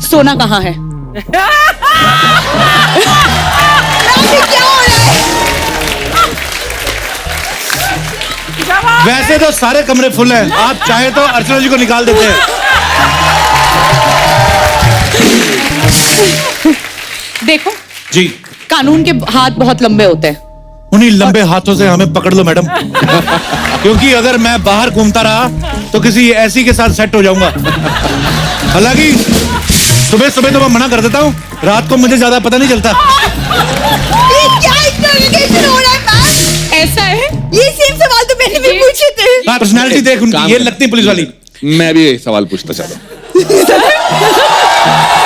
सोना कहाँ है? वैसे तो सारे कमरे फुल हैं, आप चाहे तो अर्चना जी को निकाल देते हैं। देखो जी, कानून के हाथ बहुत लंबे होते हैं। उन्हीं लंबे हाथों से हमें पकड़ लो मैडम, क्योंकि अगर मैं बाहर घूमता रहा तो किसी ऐसी के साथ सेट हो जाऊंगा। हालांकि सुबह सुबह तो मैं मना कर देता हूँ, रात को मुझे ज्यादा पता नहीं चलता। क्या इंटरोगेशन हो रहा है मैम? ऐसा है? ये सेम सवाल तो मैंने भी पूछे थे। पर्सनैलिटी देख काम उनकी, ये कर। लगती पुलिस वाली। मैं भी एक सवाल पूछना चाहता हूँ।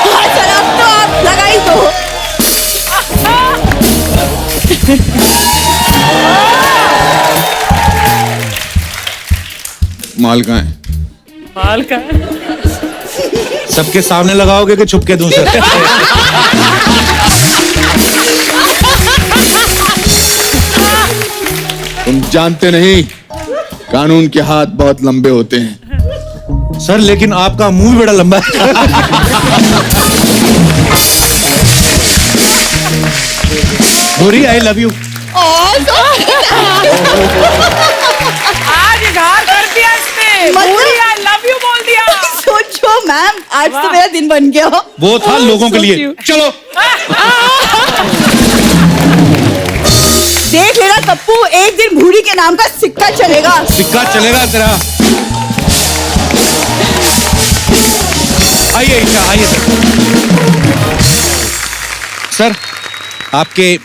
हाँ सर, अब तो आप लगा ही दो। माल कहाँ है? माल का सबके सामने लगाओगे कि छुप के दूं सर? तुम जानते नहीं, कानून के हाथ बहुत लंबे होते हैं। सर लेकिन आपका मुंह भी बड़ा लंबा है। भूरी, आई लव यू। आज इजहार कर दिया इसने। मतलब- आई लव यू बोल दिया। सोचो मैम, आज तो मेरा दिन बन गया। वो था लोगों के लिए। चलो देख लेना पप्पू, एक दिन भूरी के नाम का सिक्का चलेगा। सिक्का चलेगा तेरा। आइए ईशा, आइए सर। आपके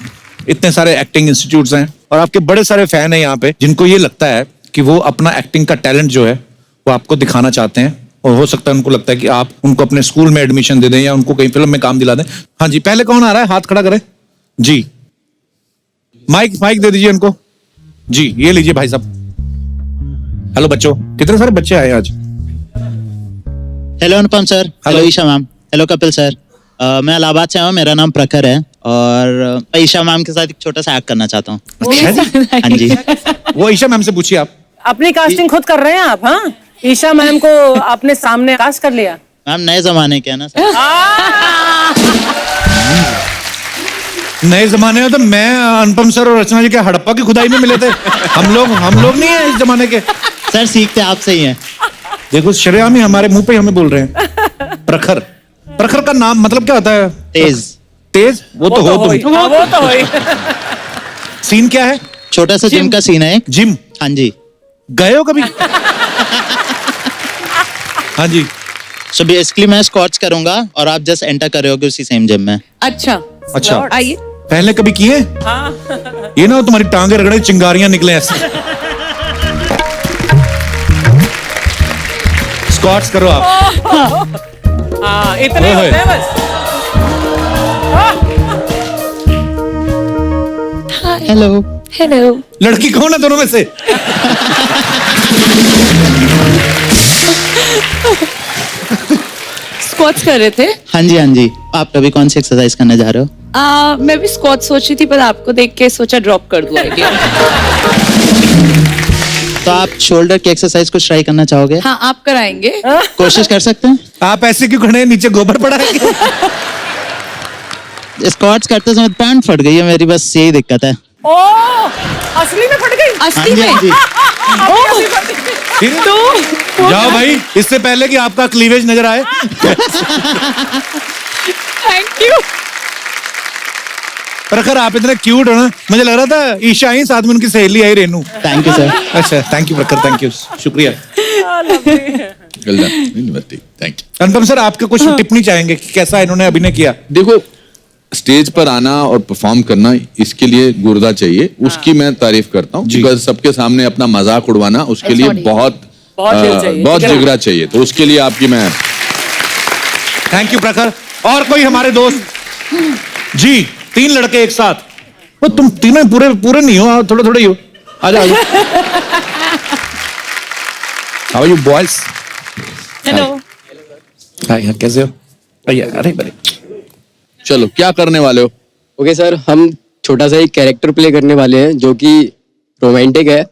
इतने सारे एक्टिंग इंस्टीट्यूट्स हैं और आपके बड़े सारे फैन हैं यहाँ पे, जिनको ये लगता है कि वो अपना एक्टिंग का टैलेंट जो है वो आपको दिखाना चाहते हैं, और हो सकता है उनको लगता है कि आप उनको अपने स्कूल में एडमिशन दे दें या उनको कहीं फिल्म में काम दिला दें। हाँ जी, पहले कौन आ रहा है? हाथ खड़ा करें जी। माइक दे दीजिए उनको जी। ये लीजिए भाई साहब। हेलो बच्चों, कितने सारे बच्चे आए आज? Hello Anupam sir. Hello. Hello Isha ma'am. Hello Kapil sir. मैं इलाहाबाद से हूँ, मेरा नाम प्रखर है और ईशा मैम के साथ एक छोटा सा एक्ट करना चाहता हूँ। अच्छा जी। हाँ जी। वो ईशा मैम से पूछिए आप। अपनी कास्टिंग खुद कर रहे हैं आप? हाँ, ईशा मैम को अपने सामने कास्ट कर लिया। मैम नए जमाने के है ना सर। नए जमाने में तो मैं, अनुपम सर और रचना जी के हड़प्पा की खुदाई में मिले थे। हम लोग नहीं है इस जमाने के। सर सीखते आपसे ही हैं। देखो शरेआम ही हमारे मुंह पे हमें बोल रहे हैं। प्रखर, प्रखर का नाम मतलब क्या होता है? तेज। तेज? वो तो हो तुम। हाँ, वो तो होई। सीन क्या है? छोटा सा जिम का सीन है एक। जिम? हाँ जी। गए हो कभी? हाँ जी। सो बेसिकली मैं स्क्वाट्स करूंगा और आप जस्ट एंटर कर रहे होगे उसी सेम जिम में। अच्छा अच्छा, आइए। पहले कभी किए? ये ना हो तुम्हारी टांगे रगड़े चिंगारियां निकले ऐसे। स्क्वाट्स करो आप। हाँ, इतने ओए। होते हैं बस। हेलो। हेलो। लड़की कौन है दोनों में से? स्क्वाट्स कर रहे थे? हाँ जी हाँ जी। आप कभी कौन सी एक्सरसाइज करने जा रहे हो? मैं भी स्क्वाट सोच रही थी, पर आपको देख के सोचा ड्रॉप कर दूं आइडिया। तो आप शोल्डर की एक्सरसाइज कुछ ट्राई करना चाहोगे? हाँ आप कराएंगे। कोशिश कर सकते हैं। आप ऐसे क्यों खड़े हैं? नीचे गोबर पड़ा है क्या? स्क्वाट्स करते समय पैंट फट गई है मेरी, बस यही दिक्कत है। ओ, असली में फट गई। असली हाँ जी, में? हाँ जी। फिर तो जाओ भाई, इससे पहले कि आपका क्लीवेज नजर आए। Thank you. प्रखर आप इतने क्यूट हो ना, मुझे लग रहा था ईशा ही साथ में उनकी सहेली आई रेनू। Thank you sir. अच्छा, thank you Prakhar, thank you, शुक्रिया। Thank you. अनुपम सर, आपके कुछ टिप्पणी चाहेंगे कि कैसा इन्होंने अभिनय किया? देखो, स्टेज पर आना और परफॉर्म करना, इसके लिए गुर्दा चाहिए, उसकी मैं तारीफ करता हूँ। बिकॉज सबके सामने अपना मजाक उड़वाना, उसके लिए बहुत बहुत जिगरा चाहिए। तो उसके लिए आपकी मैं थैंक यू प्रखर। और कोई हमारे दोस्त जी? 3 लड़के एक साथ। वो तुम तीनों पूरे नहीं हो, थोड़े थोड़े ही हो। आ जाओ how are you boys hello hi कैसे हो भैया अरे बड़े चलो क्या करने वाले हो? ओके सर, हम छोटा सा एक कैरेक्टर प्ले करने वाले हैं जो कि रोमांटिक है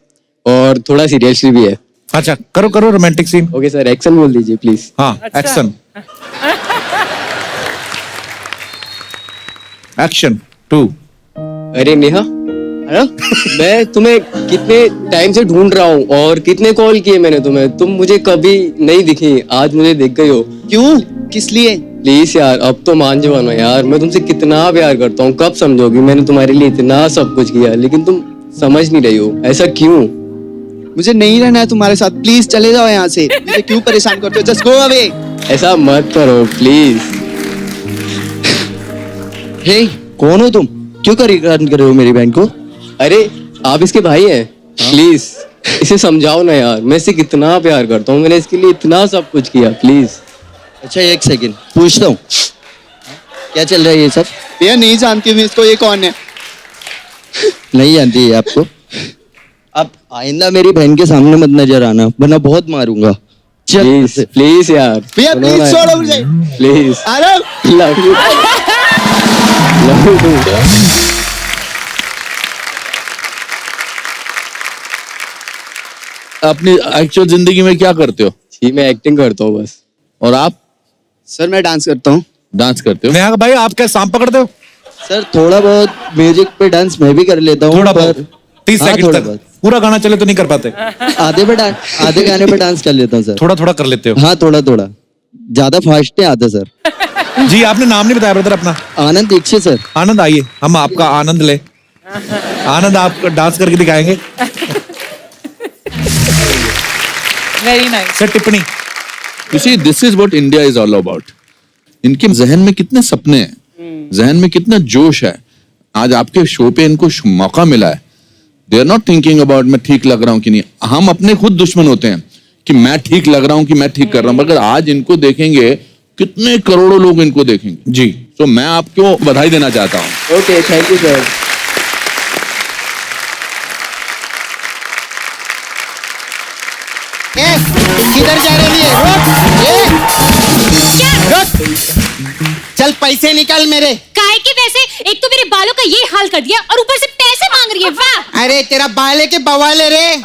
और थोड़ा सीरियसली भी है। अच्छा करो करो romantic scene okay sir, action बोल दीजिए प्लीज। हाँ एक्शन एक्शन 2 अरे नेहा, मैं तुम्हें कितने टाइम से ढूंढ रहा हूँ और कितने कॉल किए मैंने तुम्हें, तुम मुझे कभी नहीं दिखी, आज मुझे दिख गई हो। क्यों? किस लिए? प्लीज यार अब तो मान जाओ यार, मैं तुमसे कितना प्यार करता हूँ, कब समझोगी? मैंने तुम्हारे लिए इतना सब कुछ किया लेकिन तुम समझ नहीं रही हो, ऐसा क्यों? मुझे नहीं रहना है तुम्हारे साथ, प्लीज चले जाओ यहाँ से। मुझे क्यों परेशान करते हो? Just go away. ऐसा मत करो प्लीज। हे कौन हो तुम? क्यों परेशान कर रहे हो मेरी बहन को? अरे आप इसके भाई हैं, प्लीज इसे समझाओ ना यार, मैं इसे कितना प्यार करता हूँ, मैंने इसके लिए इतना सब कुछ किया, प्लीज। अच्छा एक सेकंड पूछता हूँ, क्या चल रहा है ये सब? भैया नहीं जानती हूँ इसको, ये कौन है? नहीं जानती है आपको? अब आइंदा मेरी बहन के सामने मत नजर आना वरना बहुत मारूंगा। प्लीज प्लीज यार भैया प्लीज छोड़ो मुझे, प्लीज। अरे लव यू अपनी एक्चुअल जिंदगी में क्या करते हो? जी मैं एक्टिंग करता हूँ बस। और आप? सर मैं डांस करता हूँ। डांस करते हो? नेहा भाई आप क्या सांप पकड़ते हो? सर थोड़ा बहुत म्यूजिक पे डांस मैं भी कर लेता हूँ। थोड़ा बहुत 30 हाँ, सेकंड थोड़ा तक बहुत। पूरा गाना चले तो नहीं कर पाते आधे गाने पे डांस कर लेता हूँ सर। थोड़ा थोड़ा कर लेते हो हाँ थोड़ा थोड़ा, ज्यादा फास्ट नहीं आता सर। जी आपने नाम नहीं बताया ब्रदर अपना? आनंद दीक्षित सर। आनंद आइए हम आपका आनंद ले आनंद आप डांस करके दिखाएंगे वेरी नाइस सर टिप्पणी You see, this is what India is all about. इनके जहन में कितने सपने हैं, जहन में कितना जोश है। आज आपके शो पे इनको मौका मिला है। They are not thinking about मैं ठीक लग रहा हूँ कि नहीं। हम अपने खुद दुश्मन होते हैं कि मैं ठीक लग रहा हूँ कि मैं ठीक कर रहा हूँ, मगर आज इनको देखेंगे कितने करोड़ों लोग इनको देखेंगे जी। तो मैं आपको बधाई देना चाहता हूँ। Okay thank you sir. किधर जा रही है? चल पैसे निकाल मेरे। काहे के पैसे? एक तो मेरे बालों का ये हाल कर दिया और ऊपर से पैसे मांग रही है। वाह! अरे तेरा बाल है के बवाल है रे?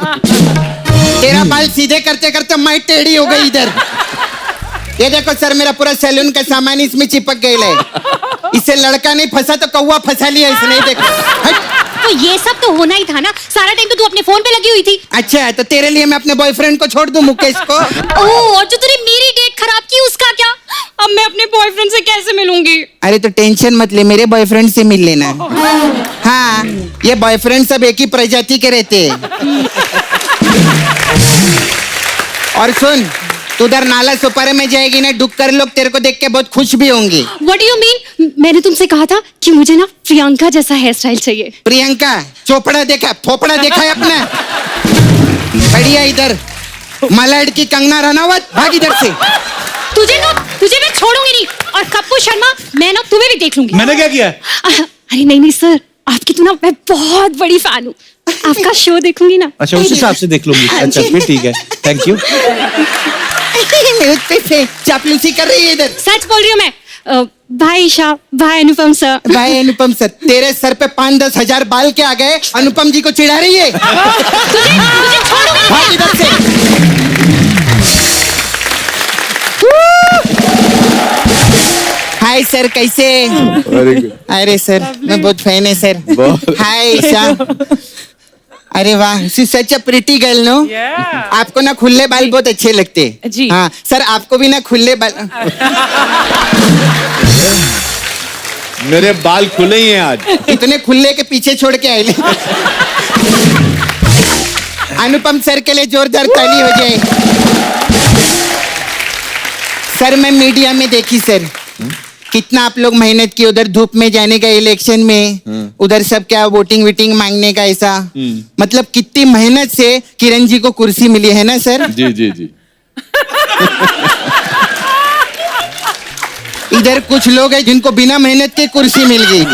तेरा बाल सीधे करते करते मैं टेढ़ी हो गई इधर। ये देखो सर, मेरा पूरा सैलून का सामान इसमें चिपक गया है। इससे लड़का नहीं फंसा तो कौवा फंसा लिया इसने। देखो तो ये सब तो होना ही था ना, सारा टाइम तो तू अपने फोन पे लगी हुई थी। अच्छा तो तेरे लिए मैं अपने बॉयफ्रेंड को छोड़ दूं, मुकेश को? ओह, और जो तूने मेरी डेट खराब की उसका क्या? अब मैं अपने बॉयफ्रेंड से कैसे मिलूंगी? अरे तो टेंशन मत ले, मेरे बॉयफ्रेंड से मिल लेना। हाँ ये बॉयफ्रेंड सब एक ही प्रजाति के रहते हैं। और सुन, तू उधर नाला सुपारे में जाएगी ना, डुक्कर लोग तेरे को देख के बहुत खुश भी होंगे। What do you mean? मैंने तुमसे कहा था कि मुझे ना प्रियंका जैसा हेयर स्टाइल चाहिए। प्रियंका चोपड़ा देखा, फोपड़ा देखा है अपना? बढ़िया इधर मलाड की कंगना रनावत, भाग इधर से। तुझे मैं छोड़ूंगी नहीं, और कप्पू शर्मा मैं ना तुम्हें भी देख लूंगी। मैंने क्या किया? अरे नहीं सर, आपकी तो ना मैं बहुत बड़ी फैन हूँ, आपका शो देखूंगी ना। अच्छा उस हिसाब से देख लूंगी। अच्छा फिर ठीक है, थैंक यू। चापलूसी कर रही है इधर। सच बोल रही हूँ मैं। भाई ईशा, भाई अनुपम सर। भाई अनुपम सर, तेरे सर पे 5-10 हजार बाल के आ गए, अनुपम जी को चिढ़ा रही है। तुझे छोड़ूंगी भाग इधर से। हाय सर, कैसे? अरे सर मैं बहुत फैन है सर। हाय ईशा। अरे वाह, she such a pretty girl no. आपको ना खुले बाल बहुत अच्छे लगते हैं। जी। हाँ सर, आपको भी ना खुले बाल। मेरे बाल खुले ही हैं आज। इतने खुले के पीछे छोड़ के आए। अनुपम सर के लिए जोरदार ताली हो जाए। सर मैं मीडिया में देखी सर, कितना आप लोग मेहनत की उधर धूप में जाने का, इलेक्शन में उधर सब क्या वोटिंग वीटिंग मांगने का, ऐसा मतलब कितनी मेहनत से किरण जी को कुर्सी मिली है ना सर? जी जी जी। इधर कुछ लोग हैं जिनको बिना मेहनत के कुर्सी मिल गई।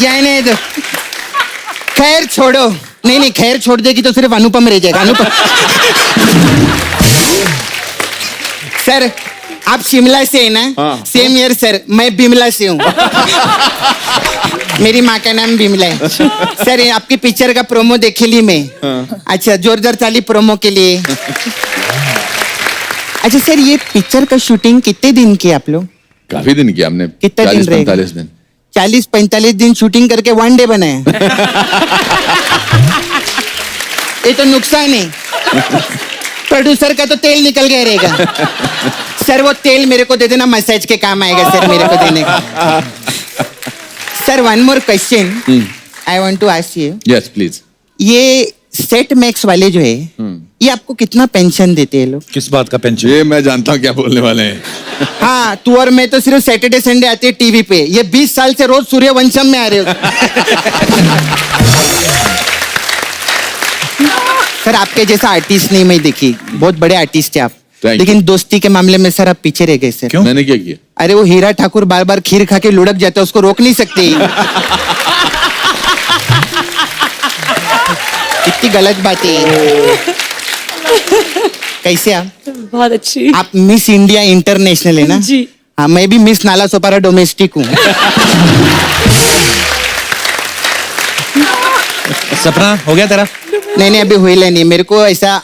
जाने दो। खैर छोड़ो, नहीं खैर छोड़ देगी तो सिर्फ अनुपम रह जाएगा, अनुपम। सर आप शिमला से है ना? सेम ईयर सर, मैं बिमला से हूँ। मेरी माँ का नाम बिमला है। सर ये आपकी पिक्चर का प्रोमो देखे ली मैं। अच्छा, जोरदार ताली प्रोमो के लिए। अच्छा सर, ये पिक्चर का शूटिंग कितने दिन की आप लोग? काफी दिन किया हमने। कितने दिन 40-45 दिन। 40-45 दिन शूटिंग करके 1 डे बनाए। ये तो नुकसान है। प्रोड्यूसर का तो तेल निकल गया रहेगा। सर वो तेल मेरे को दे देना, मसाज के काम आएगा सर मेरे को देने का। Sir one more question I want to ask you. Yes please. ये सेट मैक्स वाले जो है, ये आपको कितना पेंशन देते हैं लोग? किस बात का पेंशन? ये मैं जानता हूँ क्या बोलने वाले हैं। हाँ, तू और मैं तो सिर्फ सैटरडे संडे आते हैं टीवी पे। ये 20 साल से रोज सूर्यवंशम में आ रहे हो। सर आपके जैसा आर्टिस्ट नहीं मैं देखी, बहुत बड़े आर्टिस्ट है आप, लेकिन दोस्ती के मामले में सर आप पीछे रह गए सर। क्यों? मैंने क्या किया? अरे वो हीरा ठाकुर बार बार खीर खा के लुढ़क जाता है, उसको रोक नहीं सकते। इतनी गलत बात है। कैसे आप? बहुत अच्छी। आप मिस इंडिया इंटरनेशनल है ना? जी। हाँ, मैं भी मिस नाला सोपारा डोमेस्टिक हूँ। सपना हो गया तेरा? नहीं अभी हुई नहीं। मेरे को ऐसा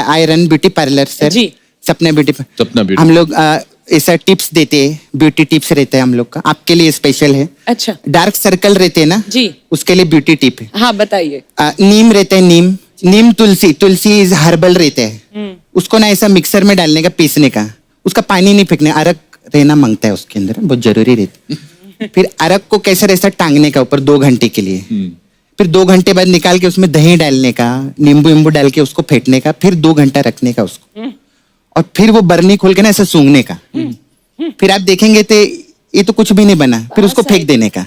I run beauty parlour sir. जी। सपना ब्यूटी। सपना ब्यूटी। हम लोग ऐसा टिप्स देते हैं, ब्यूटी टिप्स रहता है हम लोग का, आपके लिए स्पेशल है। अच्छा। डार्क सर्कल रहते हैं ना? जी। उसके लिए ब्यूटी टिप है। हाँ बताइए। नीम रहता है, नीम तुलसी इज हर्बल रहते हैं। उसको ना ऐसा मिक्सर में डालने का, पीसने का, उसका पानी नहीं फेंकने, अरक रहना मांगता है उसके अंदर, बहुत जरूरी रहता है। फिर अरक को कैसे ऐसा टांगने का ऊपर 2 घंटे के लिए, फिर 2 घंटे बाद निकाल के उसमें दही डालने का, नींबू डाल के उसको फेंटने का, फिर 2 घंटा रखने का उसको, और फिर वो बर्नी खोल के ना ऐसा सूंघने का। फिर आप देखेंगे तो ये तो कुछ भी नहीं बना, फिर उसको फेंक देने का,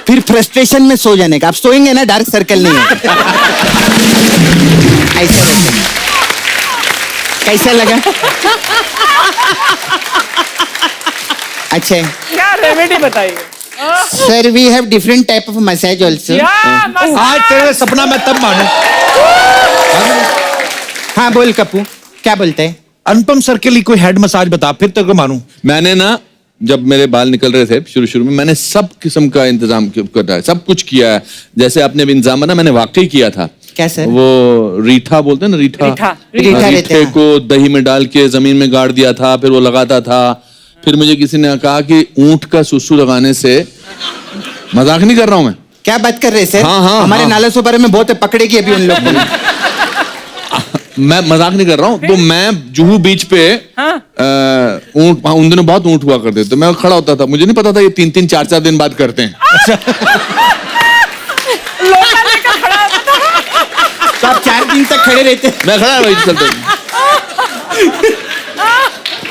फिर फ्रस्ट्रेशन में सो जाने का। आप सोएंगे ना, डार्क सर्कल नहीं है। ऐसा रहता है। कैसा लगा? अच्छा क्या रेमेडी बताइए? Sir we have different type of massage also. आज तेरे सपना मैं तब मानू। हाँ बोल कपूर, क्या बोलते हैं? अनुपम सर के लिए कोई हेड मसाज बता, फिर तेरे को मानू। मैंने ना, जब मेरे बाल निकल रहे थे शुरू में, मैंने सब किस्म का इंतजाम करना है, सब कुछ किया है। जैसे आपने भी इंतजाम ना, मैंने वाकई किया था। क्या सर? वो रीठा बोलते हैं ना, रीठा रीठे को दही में डाल के जमीन में गाड़ दिया था, फिर वो लगाता था। फिर मुझे किसी ने कहा कि ऊंट का सुसु लगाने से, मजाक नहीं कर रहा हूं मैं। क्या बात कर रहे हैं सर? हाँ, हमारे नाला सोपारे में बहुत पकड़ेगी अभी उन लोग को। मैं मजाक नहीं कर रहा हूँ। तो मैं जुहू बीच पे ऊंट, उन दिनों बहुत ऊंट हुआ करते थे, मैं खड़ा होता था, मुझे नहीं पता था ये 3-3, 4-4 दिन बाद करते हैं। तो आप 4 दिन तक खड़े रहते? मैं खड़ा वही चलते।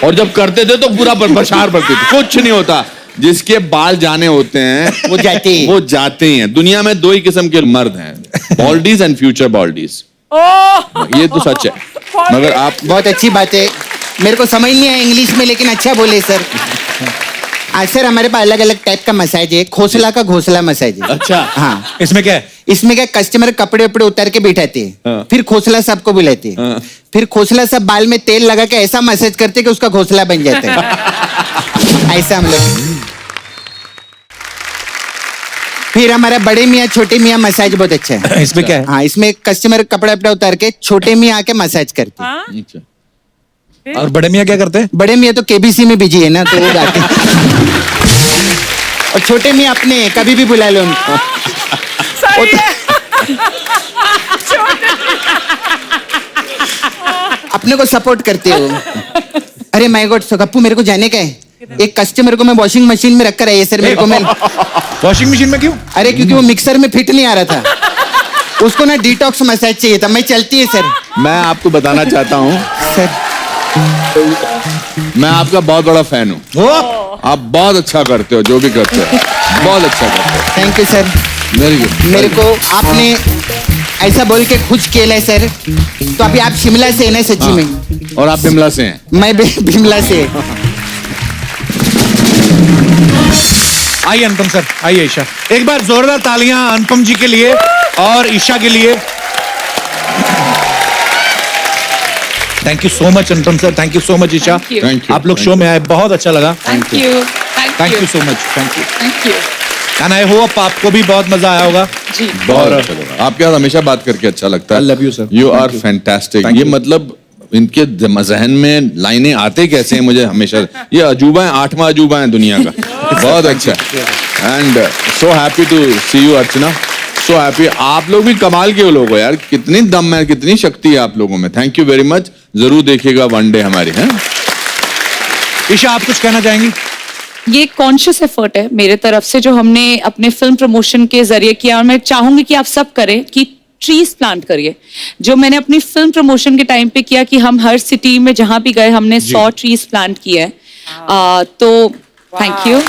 और जब करते थे तो पूरा बशार पड़ती थी, कुछ नहीं होता। जिसके बाल जाने होते हैं वो जाते हैं। वो जाते हैं। दुनिया में 2 ही किस्म के मर्द हैं, बॉल्डीज एंड फ्यूचर बॉल्डीज। ये तो सच है। मगर आप, बहुत अच्छी बात है, मेरे को समझ नहीं आया इंग्लिश में, लेकिन अच्छा बोले सर। आज सर हमारे पास अलग अलग टाइप का मसाज है। खोसला का घोसला मसाज है। अच्छा। हाँ, इसमें क्या है? इसमें क्या, कस्टमर कपड़े उपड़े उतार के बिठाते हैं, फिर खोसला साहब को बुलाते हैं, फिर खोसला साहब बाल में तेल लगा के ऐसा मसाज करते कि उसका घोसला बन जाता है। ऐसा हम लोग। फिर हमारा बड़े मियाँ छोटे मियाँ मसाज बहुत अच्छा है। इसमें क्या है? हाँ, इसमें कस्टमर कपड़ा उपड़ा उतार के छोटे मियाँ आके मसाज करते हैं। और बड़े मियाँ क्या करते हैं? बड़े मियाँ तो केबीसी में बिजी है ना, तो वो जाते हैं। और छोटे मियाँ अपने कभी भी बुला लो उनको। अपने को सपोर्ट करते हो। अरे माय गॉड गप्पू, मेरे को जाने का है। एक कस्टमर को मैं वॉशिंग मशीन में रख कर आई है सर, मेरे को। मैं वॉशिंग मशीन में क्यों? अरे क्योंकि वो मिक्सर में फिट नहीं आ रहा था, उसको ना डिटॉक्स मसाज चाहिए था। मैं चलती है सर। मैं आपको बताना चाहता हूँ सर, मैं आपका बहुत बड़ा फैन हूँ। आप बहुत अच्छा करते हो, जो भी करते हो बहुत अच्छा करते हो। Thank you sir. Very good. मेरे को आपने ऐसा बोल के खुश किया है सर। तो अभी आप शिमला से है ना सच्ची में? और आप बिमला से हैं? मैं बिमला से। आइए अनुपम सर, आइए ईशा। एक बार जोरदार तालियां अनुपम जी के लिए और ईशा के लिए। Thank you so much Anupam sir, thank you so much Isha. Thank you. आप लोग शो में आए, बहुत अच्छा लगा। Thank you thank you so much, thank you. Thank you and I hope आपको भी बहुत मजा आया होगा। जी बहुत अच्छा लगा। आपके साथ हमेशा बात करके अच्छा लगता है। I love you, sir. You Thank are you. fantastic. Thank ये you. मतलब इनके जहन में लाइनें आते कैसे हैं मुझे हमेशा, ये अजूबा है, 8वां अजूबा है दुनिया का। बहुत अच्छा। And so happy to see you Archana, so happy. आप लोग भी कमाल के लोग हो यार, कितनी दम है, कितनी शक्ति है आप लोगों में। Thank you very much. जरूर देखिएगा वन डे हमारी, है ईशा, आप कुछ कहना चाहेंगी? ये कॉन्शियस एफर्ट है मेरे तरफ से जो हमने अपने फिल्म प्रमोशन के जरिए किया, और मैं चाहूंगी कि आप सब करें कि ट्रीज प्लांट करिए। जो मैंने अपनी फिल्म प्रमोशन के टाइम पे किया कि हम हर सिटी में जहां भी गए हमने 100 ट्रीज प्लांट किए हैं। तो थैंक यू।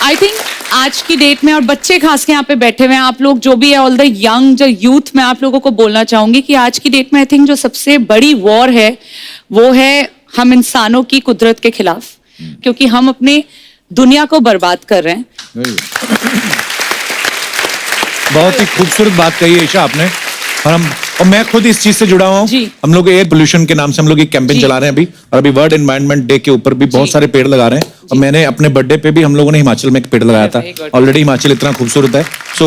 आई थिंक आज की डेट में, और बच्चे खास के यहाँ पे बैठे हुए हैं, आप लोग जो भी है, ऑल द यंग जो यूथ, मैं आप लोगों को बोलना चाहूंगी कि आज की डेट में आई थिंक जो सबसे बड़ी वॉर है वो है हम इंसानों की कुदरत के खिलाफ, क्योंकि हम अपने दुनिया को बर्बाद कर रहे हैं। बहुत ही खूबसूरत बात कही है ईशा आपने। और मैं खुद इस चीज से जुड़ा हुआ हूँ। जी। हम लोग एयर पोल्यूशन के नाम से हम लोग एक कैंपेन जी। चला रहे हैं अभी, और अभी वर्ल्ड एनवायरनमेंट डे के ऊपर भी बहुत जी। सारे पेड़ लगा रहे हैं। और मैंने अपने बर्थडे पे भी हम लोगों ने हिमाचल में एक पेड़ लगाया था। Very good. ऑलरेडी हिमाचल इतना खूबसूरत है। सो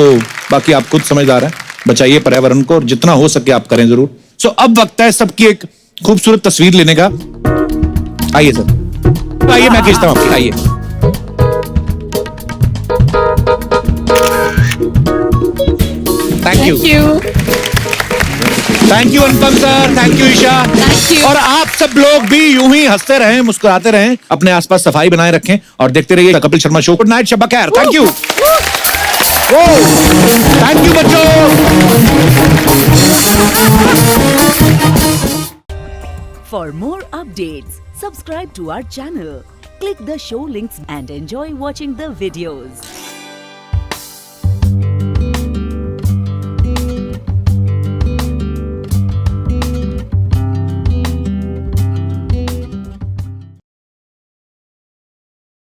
बाकी आप खुद समझदार हैं, बचाइए पर्यावरण को, और जितना हो सके आप करें जरूर। सो अब वक्त है सबकी एक खूबसूरत तस्वीर लेने का। आइए सर, आइए, मैं खींचता हूँ आपकी, आइए। Thank you, thank you Anupam sir, thank you Isha. Thank you. और आप सब लोग भी यूं ही हंसते रहें, मुस्कुराते रहें, अपने आसपास सफाई बनाए रखें और देखते रहिए Kapil Sharma show. Good night, शब्बा खैर। थैंक यू, थैंक यू बच्चों। For more updates, subscribe to our channel, click the show links and enjoy watching the videos.